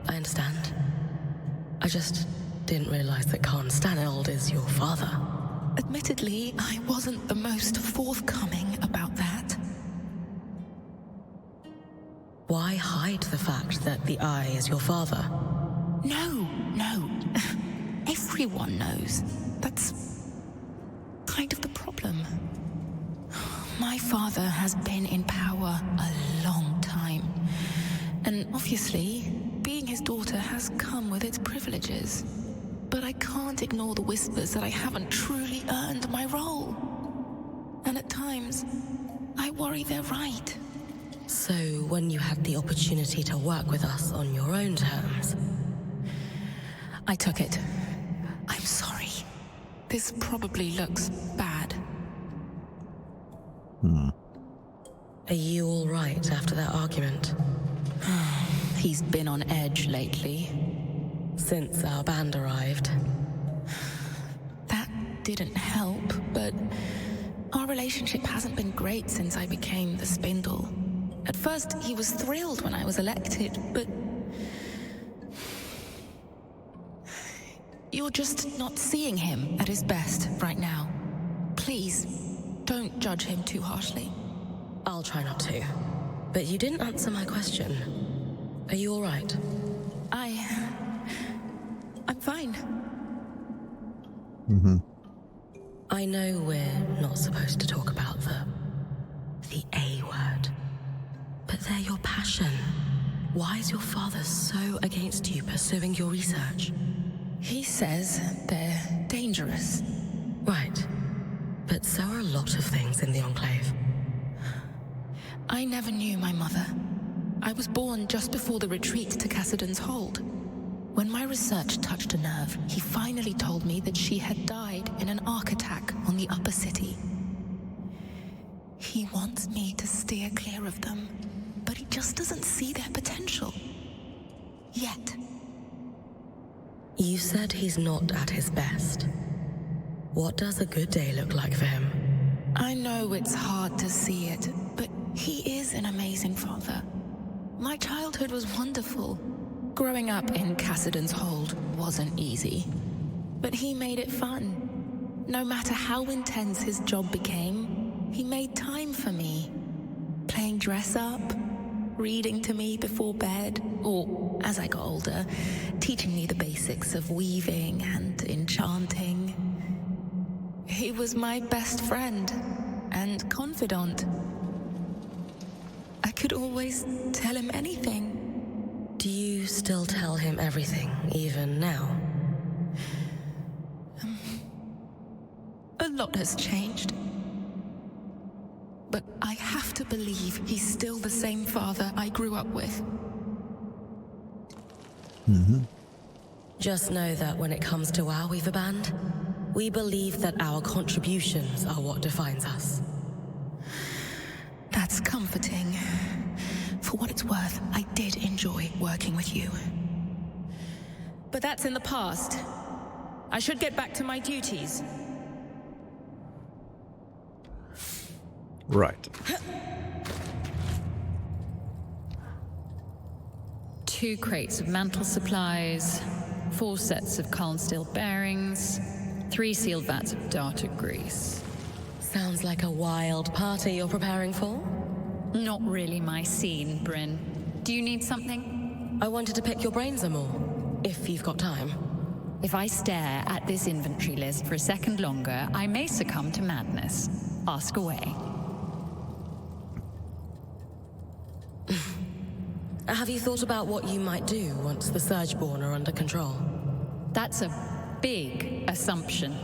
I understand. I just didn't realize that Khan Stanold is your father. Admittedly, I wasn't the most forthcoming about that. Why hide the fact that the Eye is your father? No. Everyone knows. That's kind of the problem. My father has been in power a long time. And obviously, being his daughter has come with its privileges. But I can't ignore the whispers that I haven't truly earned my role. And at times, I worry they're right. So, when you had the opportunity to work with us on your own terms... I took it. I'm sorry. This probably looks bad. Are you all right after that argument? He's been on edge lately. since our band arrived. That didn't help, but our relationship hasn't been great since I became the Spindle. At first, he was thrilled when I was elected, but you're just not seeing him at his best right now. Please, don't judge him too harshly. I'll try not to. But you didn't answer my question. Are you all right? I'm fine. I know we're not supposed to talk about the A word, but they're your passion. Why is your father so against you pursuing your research? He says they're dangerous. Right. But so are a lot of things in the Enclave. I never knew my mother. I was born just before the retreat to Cassidon's Hold. When my research touched a nerve, he finally told me that she had died in an arc attack on the upper city. He wants me to steer clear of them, but he just doesn't see their potential. Yet. You said he's not at his best. What does a good day look like for him? I know it's hard to see it, but he is an amazing father. My childhood was wonderful. Growing up in Cassidon's Hold wasn't easy, but he made it fun. No matter how intense his job became, he made time for me. Playing dress-up, reading to me before bed, or, as I got older, teaching me the basics of weaving and enchanting. He was my best friend and confidant. I could always tell him anything. Do you still tell him everything, even now? A lot has changed. But I have to believe he's still the same father I grew up with. Just know that when it comes to our Weaver Band, we believe that our contributions are what defines us. That's comforting. For what it's worth, I did enjoy working with you. But that's in the past. I should get back to my duties. Right. 2 crates of mantle supplies, 4 sets of Calm Steel bearings, 3 sealed vats of data grease. Sounds like a wild party you're preparing for. Not really my scene, Brynn. Do you need something? I wanted to pick your brains some more, if you've got time. If I stare at this inventory list for a second longer, I may succumb to madness. Ask away. Have you thought about what you might do once the Surgeborn are under control? That's a big assumption.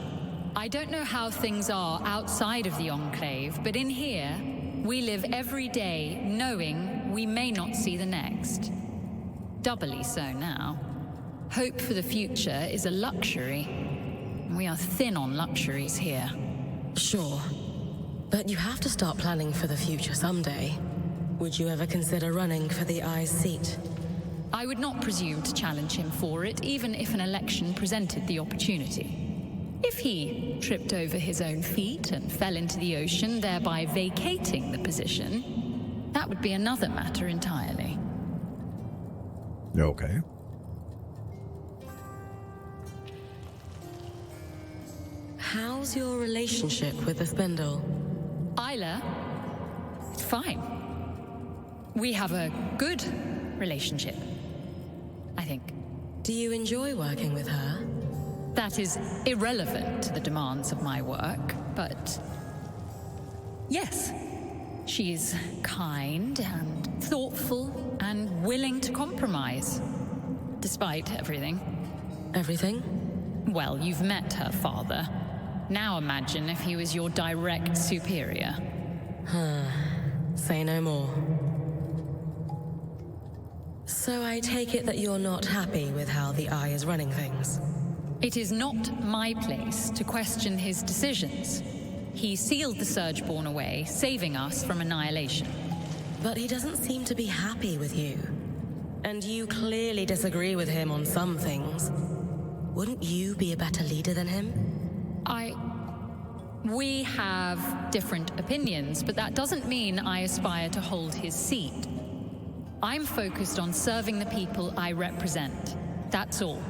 I don't know how things are outside of the Enclave, but in here, we live every day knowing we may not see the next. Doubly so now. Hope for the future is a luxury. We are thin on luxuries here. Sure. But you have to start planning for the future someday. Would you ever consider running for the Eye's seat? I would not presume to challenge him for it, even if an election presented the opportunity. If he tripped over his own feet and fell into the ocean, thereby vacating the position, that would be another matter entirely. Okay. How's your relationship with the Spindle? Isla? It's fine. We have a good relationship, I think. Do you enjoy working with her? That is irrelevant to the demands of my work, but yes. She's kind and thoughtful and willing to compromise, despite everything. Everything? Well, you've met her father. Now imagine if he was your direct superior. Say no more. So I take it that you're not happy with how the Eye is running things? It is not my place to question his decisions. He sealed the Surgeborn away, saving us from annihilation. But he doesn't seem to be happy with you. And you clearly disagree with him on some things. Wouldn't you be a better leader than him? We have different opinions, but that doesn't mean I aspire to hold his seat. I'm focused on serving the people I represent. That's all.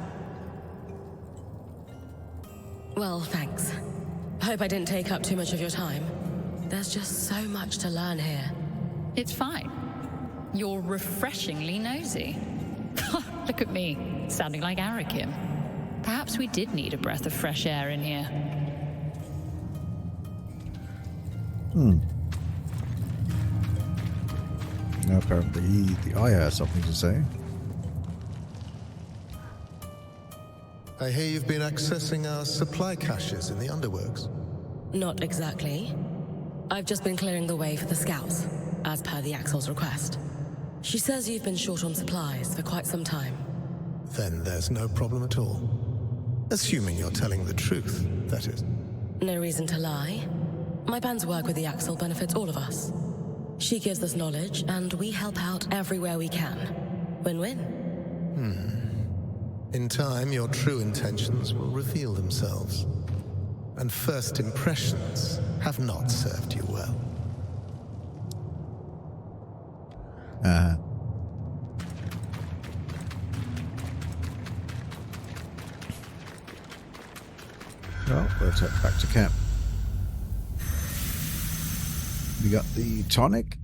Well, thanks. Hope I didn't take up too much of your time. There's just so much to learn here. It's fine. You're refreshingly nosy. Look at me, sounding like Arakim. Perhaps we did need a breath of fresh air in here. Now apparently the eye has something to say. I hear you've been accessing our supply caches in the underworks. Not exactly. I've just been clearing the way for the scouts, as per the Axel's request. She says you've been short on supplies for quite some time. Then there's no problem at all. Assuming you're telling the truth, that is. No reason to lie. My band's work with the Axel benefits all of us. She gives us knowledge, and we help out everywhere we can. Win-win. In time, your true intentions will reveal themselves. And first impressions have not served you well. Well, let's head back to camp. We got the tonic.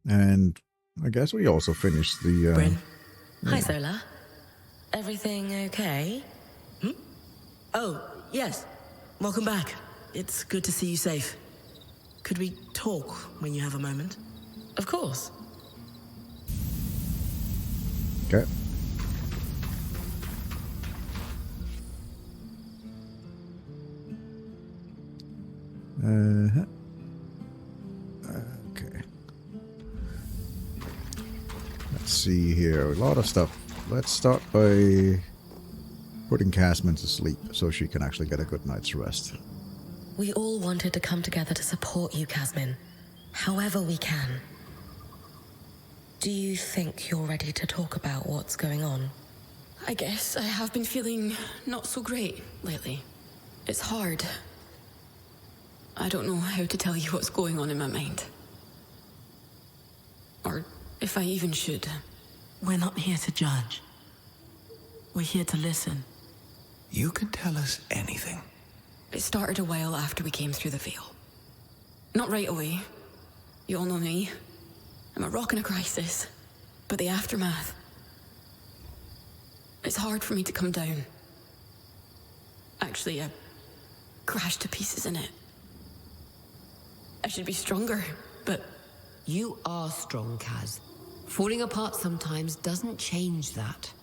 And I guess we also finished the... Brynn. Hi, Zola. Everything okay? Oh, yes. Welcome back. It's good to see you safe. Could we talk when you have a moment? Of course. Okay. Okay. Let's see here. A lot of stuff. Let's start by putting Casman to sleep so she can actually get a good night's rest. We all wanted to come together to support you, Casman. However we can. Do you think you're ready to talk about what's going on? I guess I have been feeling not so great lately. It's hard. I don't know how to tell you what's going on in my mind. Or if I even should. We're not here to judge. We're here to listen. You can tell us anything. It started a while after we came through the veil. Not right away. You all know me. I'm a rock in a crisis. But the aftermath... It's hard for me to come down. Actually, I crashed to pieces in it. I should be stronger, but... You are strong, Kaz. Falling apart sometimes doesn't change that.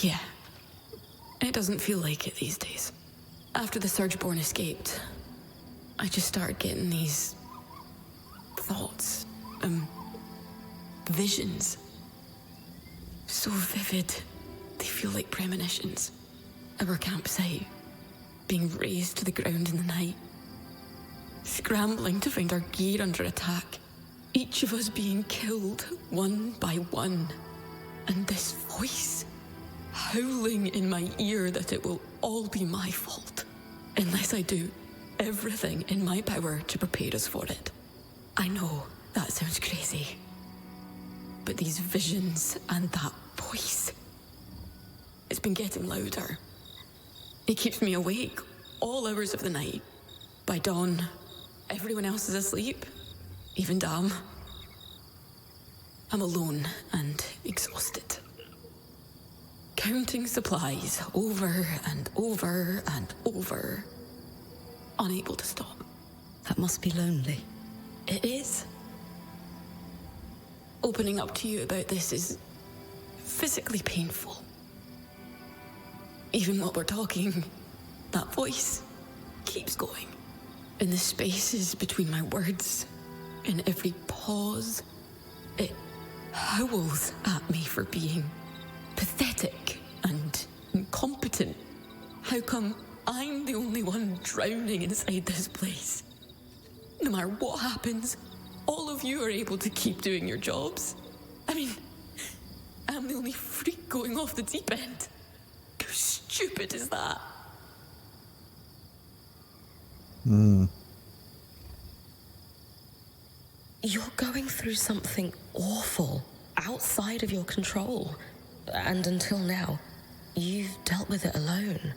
Yeah. It doesn't feel like it these days. After the Surgeborn escaped, I just started getting these... thoughts. Visions. So vivid, they feel like premonitions. Our campsite, being razed to the ground in the night. Scrambling to find our gear under attack. Each of us being killed, one by one. And this voice, howling in my ear that it will all be my fault. Unless I do everything in my power to prepare us for it. I know that sounds crazy. But these visions and that voice, it's been getting louder. It keeps me awake all hours of the night. By dawn, everyone else is asleep, even Dam. I'm alone and exhausted. Counting supplies over and over and over. Unable to stop. That must be lonely. It is. Opening up to you about this is physically painful. Even while we're talking, that voice keeps going. In the spaces between my words, in every pause, it howls at me for being pathetic and incompetent. How come I'm the only one drowning inside this place? No matter what happens, all of of you are able to keep doing your jobs. I mean, I'm the only freak going off the deep end. How stupid is that? You're going through something awful, outside of your control. And until now, you've dealt with it alone.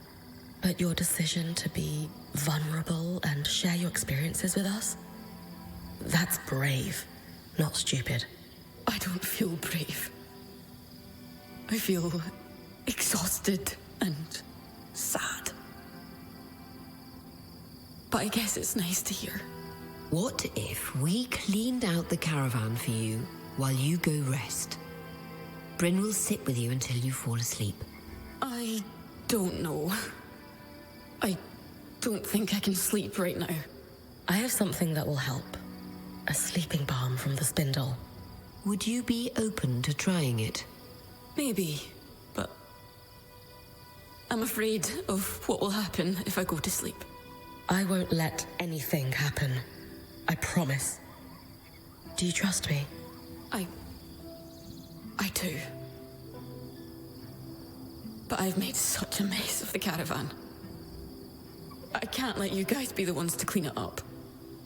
But your decision to be vulnerable and share your experiences with us, that's brave, not stupid. I don't feel brave. I feel exhausted and sad. But I guess it's nice to hear. What if we cleaned out the caravan for you while you go rest? Brynn will sit with you until you fall asleep. I don't know. I don't think I can sleep right now. I have something that will help. A sleeping balm from the spindle. Would you be open to trying it? Maybe, but I'm afraid of what will happen if I go to sleep. I won't let anything happen. I promise. Do you trust me? I do. But I've made such a mess of the caravan. I can't let you guys be the ones to clean it up.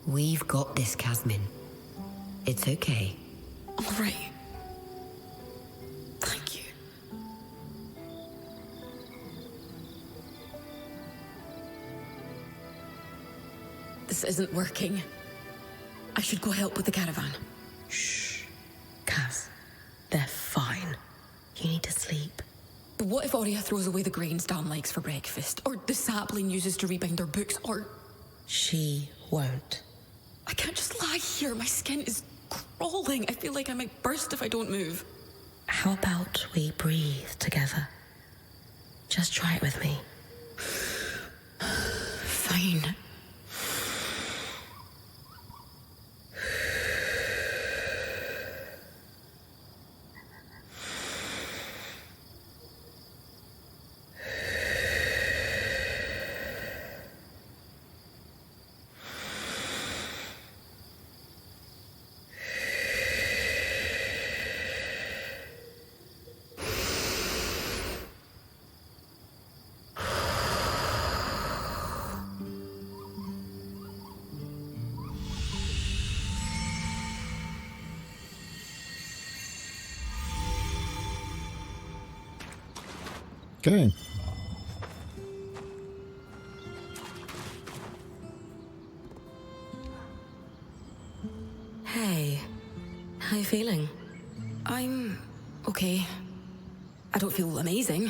We've got this, Casmin. It's okay. All right. Thank you. This isn't working. I should go help with the caravan. Shh. Kaz, they're fine. You need to sleep. But what if Aurea throws away the grains Dan likes for breakfast? Or the sapling uses to rebind their books? Or... She won't. I can't just lie here. My skin is crawling. I feel like I might burst if I don't move. How about we breathe together? Just try it with me. Fine. Okay. Hey, how you feeling? I'm okay. I don't feel amazing.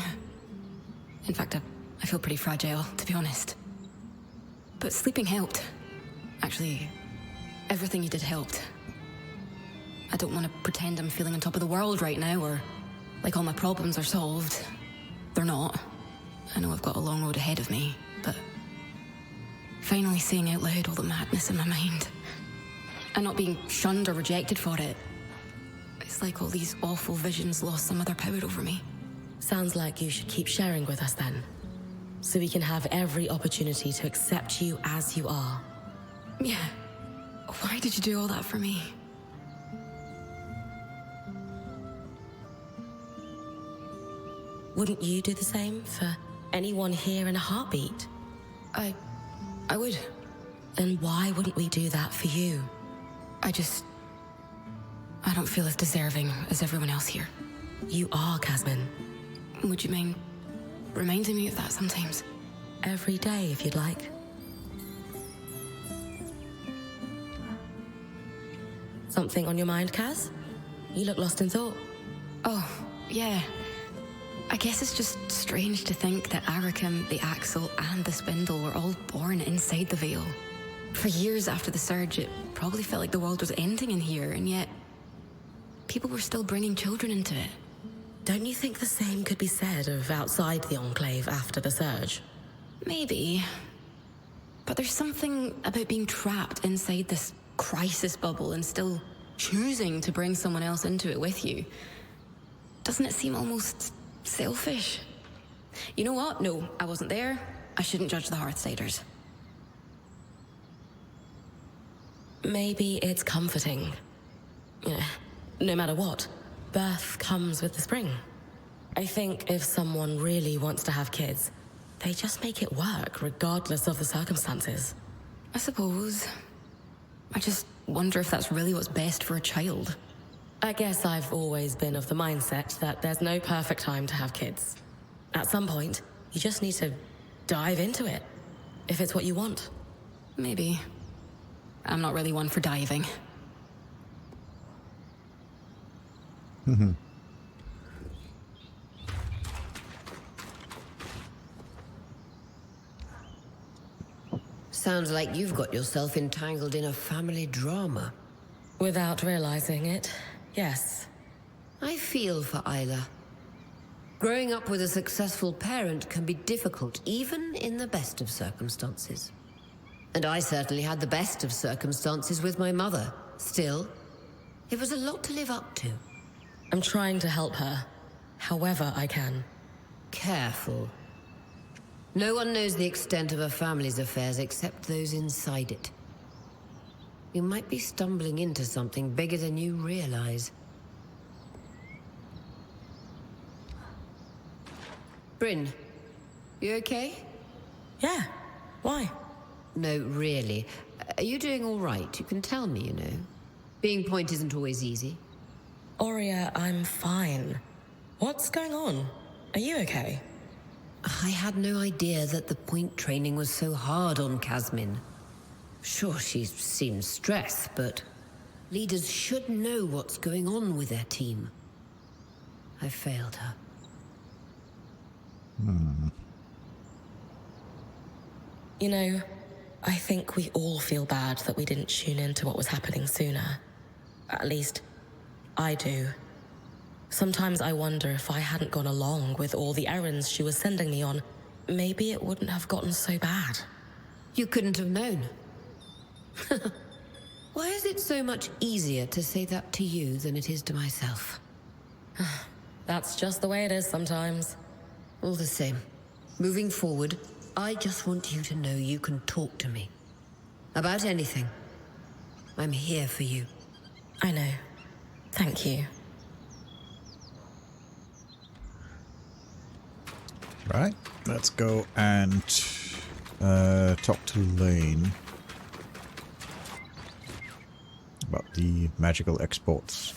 In fact, I feel pretty fragile, to be honest. But sleeping helped. Actually, everything you did helped. I don't want to pretend I'm feeling on top of the world right now, or like all my problems are solved. They're not. I know I've got a long road ahead of me, but finally saying out loud all the madness in my mind, and not being shunned or rejected for it. It's like all these awful visions lost some of their power over me. Sounds like you should keep sharing with us then, so we can have every opportunity to accept you as you are. Yeah. Why did you do all that for me? Wouldn't you do the same for anyone here in a heartbeat? I would. Then why wouldn't we do that for you? I don't feel as deserving as everyone else here. You are, Casmin. Would you mind reminding me of that sometimes? Every day, if you'd like. Something on your mind, Kaz? You look lost in thought. Oh, yeah. I guess it's just strange to think that Arachim, the Axle, and the Spindle were all born inside the Veil. For years after the Surge, it probably felt like the world was ending in here, and yet people were still bringing children into it. Don't you think the same could be said of outside the Enclave after the Surge? Maybe. But there's something about being trapped inside this crisis bubble and still choosing to bring someone else into it with you. Doesn't it seem almost selfish? You know what? No, I wasn't there. I shouldn't judge the Hearthsiders. Maybe it's comforting no matter what, birth comes with the spring. I think if someone really wants to have kids, they just make it work, regardless of the circumstances. I suppose. I just wonder if that's really what's best for a child. I guess I've always been of the mindset that there's no perfect time to have kids. At some point, you just need to dive into it, if it's what you want. Maybe. I'm not really one for diving. Sounds like you've got yourself entangled in a family drama. Without realizing it, yes. I feel for Isla. Growing up with a successful parent can be difficult, even in the best of circumstances. And I certainly had the best of circumstances with my mother. Still, it was a lot to live up to. I'm trying to help her, however I can. Careful. No one knows the extent of a family's affairs except those inside it. You might be stumbling into something bigger than you realize. Brynn, you okay? Yeah. Why? No, really. Are you doing all right? You can tell me, you know. Being point isn't always easy. Aurea, I'm fine. What's going on? Are you okay? I had no idea that the point training was so hard on Kasmin. Sure, she seems stressed, but leaders should know what's going on with their team. I failed her. You know, I think we all feel bad that we didn't tune into what was happening sooner. At least, I do. Sometimes I wonder if I hadn't gone along with all the errands she was sending me on, maybe it wouldn't have gotten so bad. You couldn't have known. Why is it so much easier to say that to you than it is to myself? That's just the way it is sometimes. All the same, moving forward, I just want you to know you can talk to me. About anything. I'm here for you. I know. Thank you. Right, let's go and talk to Lane about the magical exports.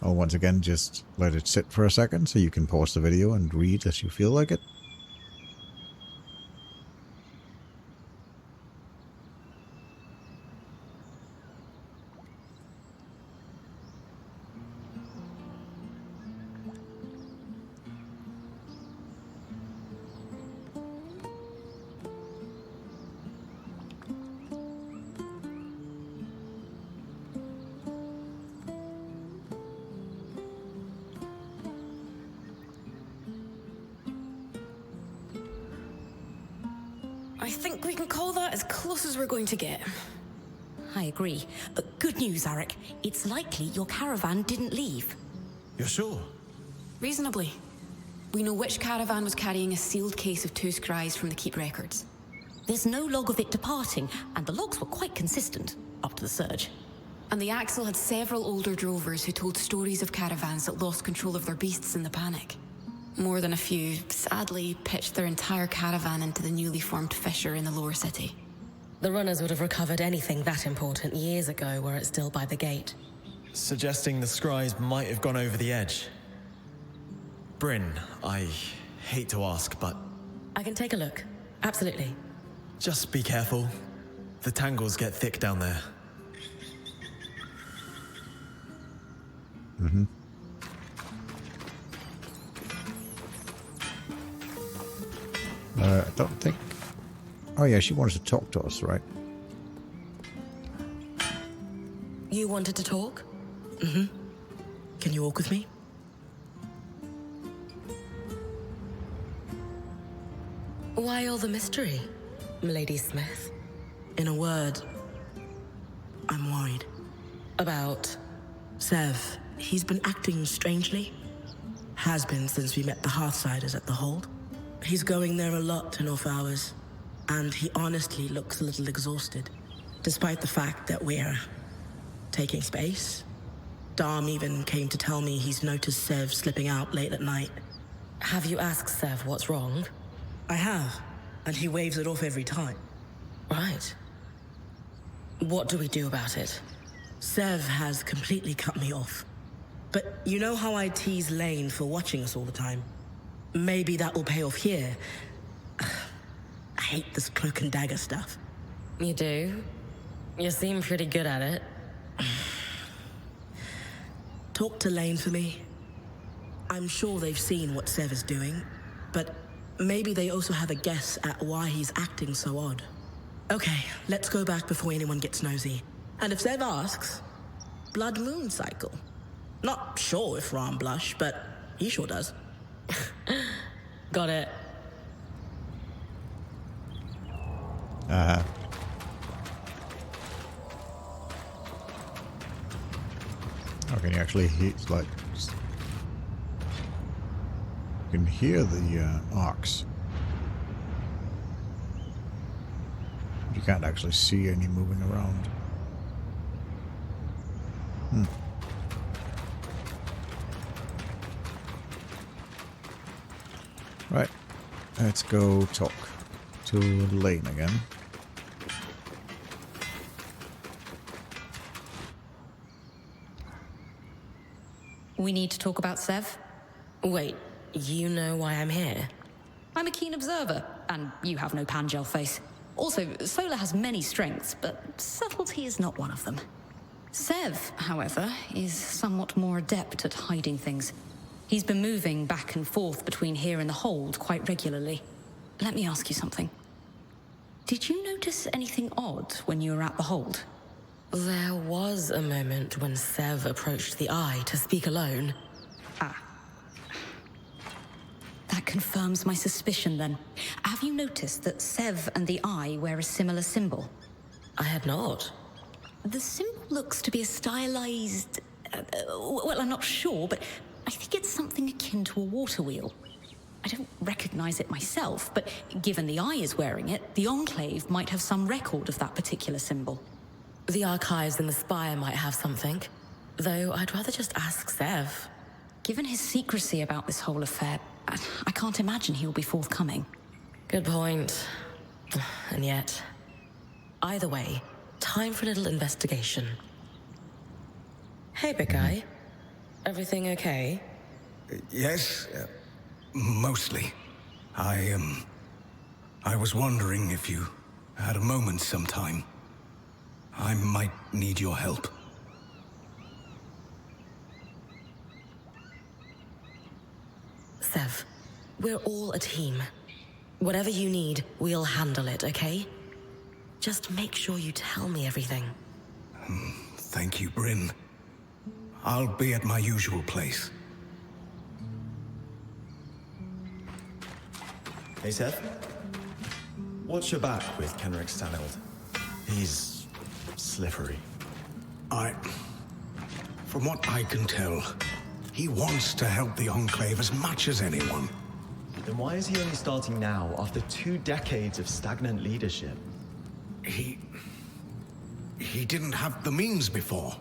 I'll once again just let it sit for a second so you can pause the video and read as you feel like it. I think we can call that as close as we're going to get. I agree. Good news, Arik. It's likely your caravan didn't leave. You're sure? Reasonably. We know which caravan was carrying a sealed case of 2 scries from the Keep records. There's no log of it departing, and the logs were quite consistent, up to the surge. And the Axel had several older drovers who told stories of caravans that lost control of their beasts in the panic. More than a few, sadly, pitched their entire caravan into the newly formed fissure in the lower city. The runners would have recovered anything that important years ago were it still by the gate. Suggesting the scries might have gone over the edge. Brynn, I hate to ask, but... I can take a look. Absolutely. Just be careful. The tangles get thick down there. Mm-hmm. I don't think... Oh yeah, she wanted to talk to us, right? You wanted to talk? Mm-hmm. Can you walk with me? Why all the mystery, Milady Smith? In a word, I'm worried. About? Sev. He's been acting strangely. Has been since we met the Hearthsiders at the Hold. He's going there a lot in off hours, and he honestly looks a little exhausted, despite the fact that we're taking space, Dom even came to tell me he's noticed Sev slipping out late at night. Have you asked Sev what's wrong? I have, and he waves it off every time. Right. What do we do about it? Sev has completely cut me off. But you know how I tease Lane for watching us all the time? Maybe that will pay off here. I hate this cloak and dagger stuff. You do? You seem pretty good at it. Talk to Lane for me. I'm sure they've seen what Sev is doing, but maybe they also have a guess at why he's acting so odd. Okay, let's go back before anyone gets nosy. And if Sev asks, blood moon cycle. Not sure if Ram blush, but he sure does. Got it. Uh-huh. Oh, can you actually hear, it's like, you can hear the arcs. You can't actually see any moving around. Right, let's go talk to Lane again. We need to talk about Sev. Wait, you know why I'm here? I'm a keen observer, and you have no Pangel face. Also, Solar has many strengths, but subtlety is not one of them. Sev, however, is somewhat more adept at hiding things. He's been moving back and forth between here and the hold quite regularly. Let me ask you something. Did you notice anything odd when you were at the hold? There was a moment when Sev approached the Eye to speak alone. Ah. That confirms my suspicion, then. Have you noticed that Sev and the Eye wear a similar symbol? I had not. The symbol looks to be a stylized... well, I'm not sure, but I think it's something akin to a water wheel. I don't recognize it myself, but given the Eye is wearing it, the Enclave might have some record of that particular symbol. The archives in the Spire might have something, though I'd rather just ask Sev. Given his secrecy about this whole affair, I can't imagine he will be forthcoming. Good point. And yet... Either way, time for a little investigation. Hey, big guy. Everything okay? Yes, mostly. I was wondering if you had a moment sometime. I might need your help. Sev, we're all a team. Whatever you need, we'll handle it, okay? Just make sure you tell me everything. Thank you, Brynn. I'll be at my usual place. Hey, Sev. What's your back with Kenrick Stanild? He's... slippery. From what I can tell, he wants to help the Enclave as much as anyone. Then why is he only starting now, after 2 decades of stagnant leadership? He didn't have the means before.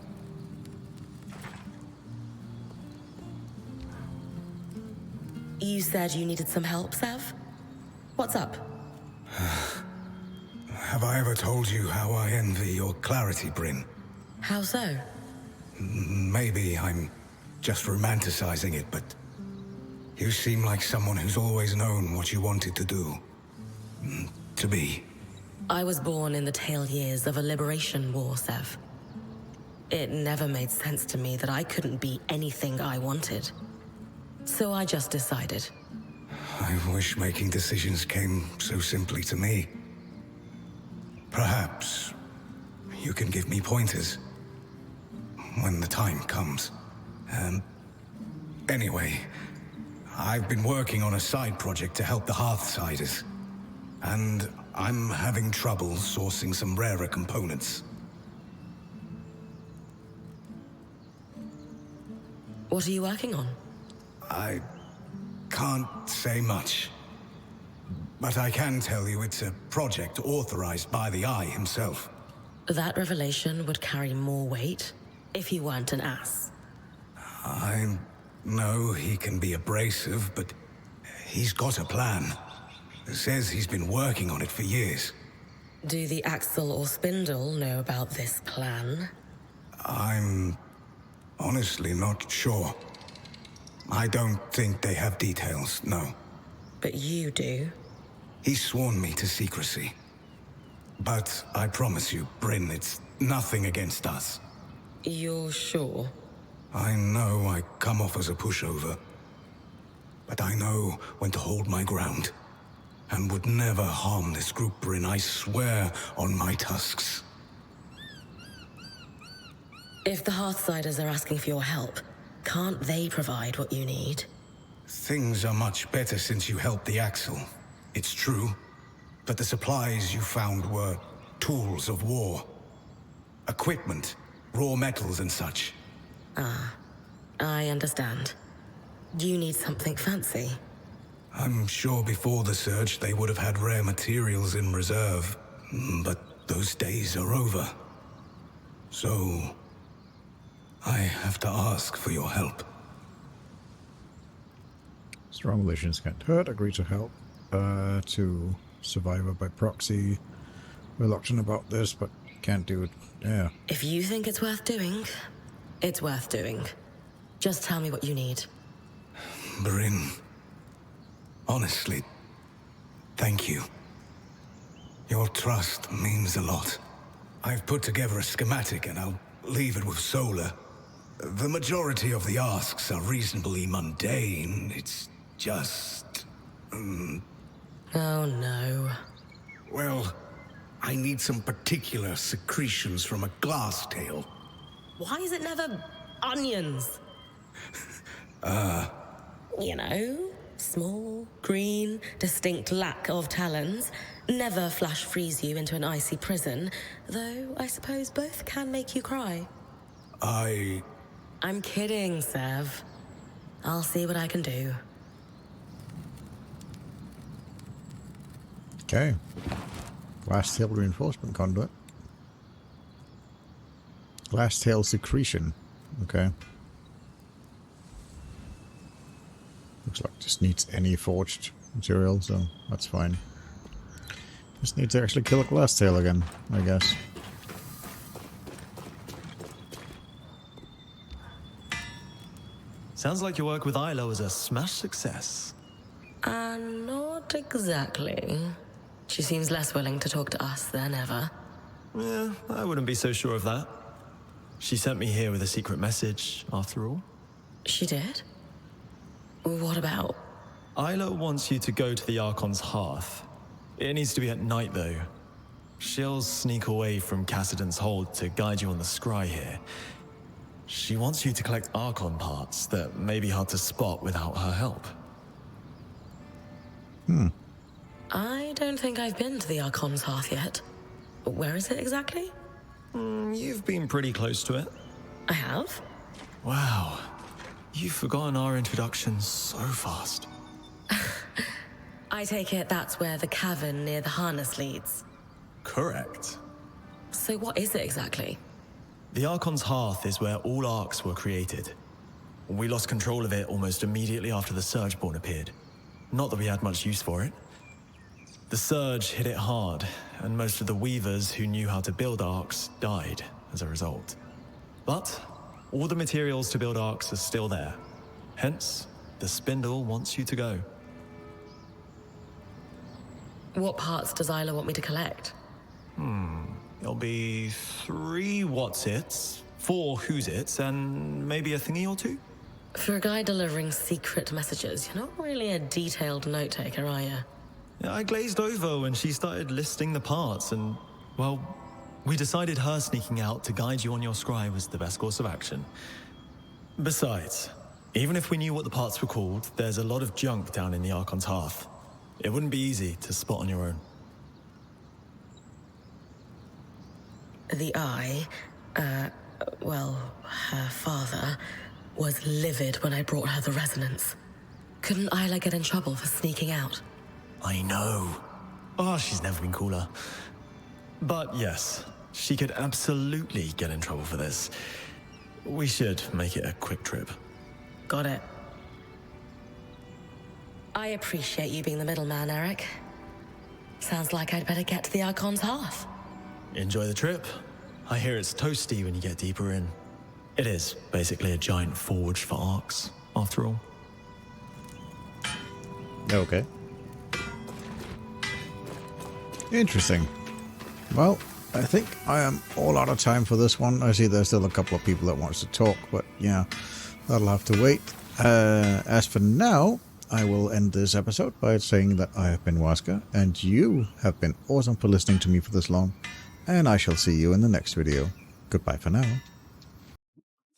You said you needed some help, Sev? What's up? Have I ever told you how I envy your clarity, Brynn? How so? Maybe I'm just romanticizing it, but you seem like someone who's always known what you wanted to do. To be. I was born in the tail years of a liberation war, Sev. It never made sense to me that I couldn't be anything I wanted. So I just decided. I wish making decisions came so simply to me. Perhaps you can give me pointers when the time comes. Anyway, I've been working on a side project to help the Hearthsiders, and I'm having trouble sourcing some rarer components. What are you working on? I can't say much, but I can tell you it's a project authorized by the Eye himself. That revelation would carry more weight if you weren't an ass. I know he can be abrasive, but he's got a plan. Says he's been working on it for years. Do the Axle or Spindle know about this plan? I'm honestly not sure. I don't think they have details, no. But you do? He's sworn me to secrecy. But I promise you, Brynn, it's nothing against us. You're sure? I know I come off as a pushover. But I know when to hold my ground. And would never harm this group, Brynn, I swear on my tusks. If the Hearthsiders are asking for your help, can't they provide what you need? Things are much better since you helped the Axle. It's true. But the supplies you found were tools of war. Equipment, raw metals and such. Ah, I understand. You need something fancy. I'm sure before the Surge they would have had rare materials in reserve. But those days are over. So I have to ask for your help. Strong relations can't hurt. Agree to help. To Survivor by proxy. Reluctant about this, but can't do it. Yeah. If you think it's worth doing, it's worth doing. Just tell me what you need. Brynn, honestly, thank you. Your trust means a lot. I've put together a schematic and I'll leave it with Solar. The majority of the asks are reasonably mundane. It's just... Oh no. Well, I need some particular secretions from a glass tail. Why is it never onions? You know, small, green, distinct lack of talons. Never flash freeze you into an icy prison, though I suppose both can make you cry. I'm kidding, Sev. I'll see what I can do. Okay. Glass tail reinforcement conduit. Glass tail secretion. Okay. Looks like this needs any forged material, so that's fine. Just need to actually kill a glass tail again, I guess. Sounds like your work with Isla was a smash success. Not exactly. She seems less willing to talk to us than ever. Yeah, I wouldn't be so sure of that. She sent me here with a secret message, after all. She did? What about? Isla wants you to go to the Archon's Hearth. It needs to be at night, though. She'll sneak away from Cassidon's hold to guide you on the scry here. She wants you to collect Archon parts that may be hard to spot without her help. I don't think I've been to the Archon's Hearth yet. Where is it exactly? You've been pretty close to it. I have? Wow. You've forgotten our introduction so fast. I take it that's where the cavern near the harness leads. Correct. So what is it exactly? The Archon's Hearth is where all arcs were created. We lost control of it almost immediately after the Surgeborn appeared. Not that we had much use for it. The Surge hit it hard, and most of the Weavers who knew how to build arcs died as a result. But all the materials to build arcs are still there. Hence, the Spindle wants you to go. What parts does Isla want me to collect? There'll be 3 what's-its, 4 who's-its, and maybe a thingy or 2? For a guy delivering secret messages, you're not really a detailed note-taker, are you? Yeah, I glazed over when she started listing the parts, and, well, we decided her sneaking out to guide you on your scry was the best course of action. Besides, even if we knew what the parts were called, there's a lot of junk down in the Archon's Hearth. It wouldn't be easy to spot on your own. The Eye, well, her father, was livid when I brought her the resonance. Couldn't Isla get in trouble for sneaking out? I know. Oh, she's never been cooler. But yes, she could absolutely get in trouble for this. We should make it a quick trip. Got it. I appreciate you being the middleman, Eric. Sounds like I'd better get to the Archon's hearth. Enjoy the trip. I hear it's toasty when you get deeper in. It is basically a giant forge for arcs, after all. Okay. Interesting. Well, I think I am all out of time for this one. I see there's still a couple of people that wants to talk, but yeah, that'll have to wait. As for now, I will end this episode by saying that I have been Wazka, and you have been awesome for listening to me for this long, and I shall see you in the next video. Goodbye for now.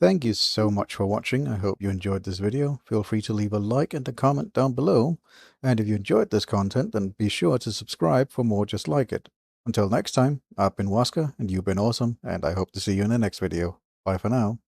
Thank you so much for watching. I hope you enjoyed this video. Feel free to leave a like and a comment down below. And if you enjoyed this content, then be sure to subscribe for more just like it. Until next time, I've been Wazka, and you've been awesome, and I hope to see you in the next video. Bye for now.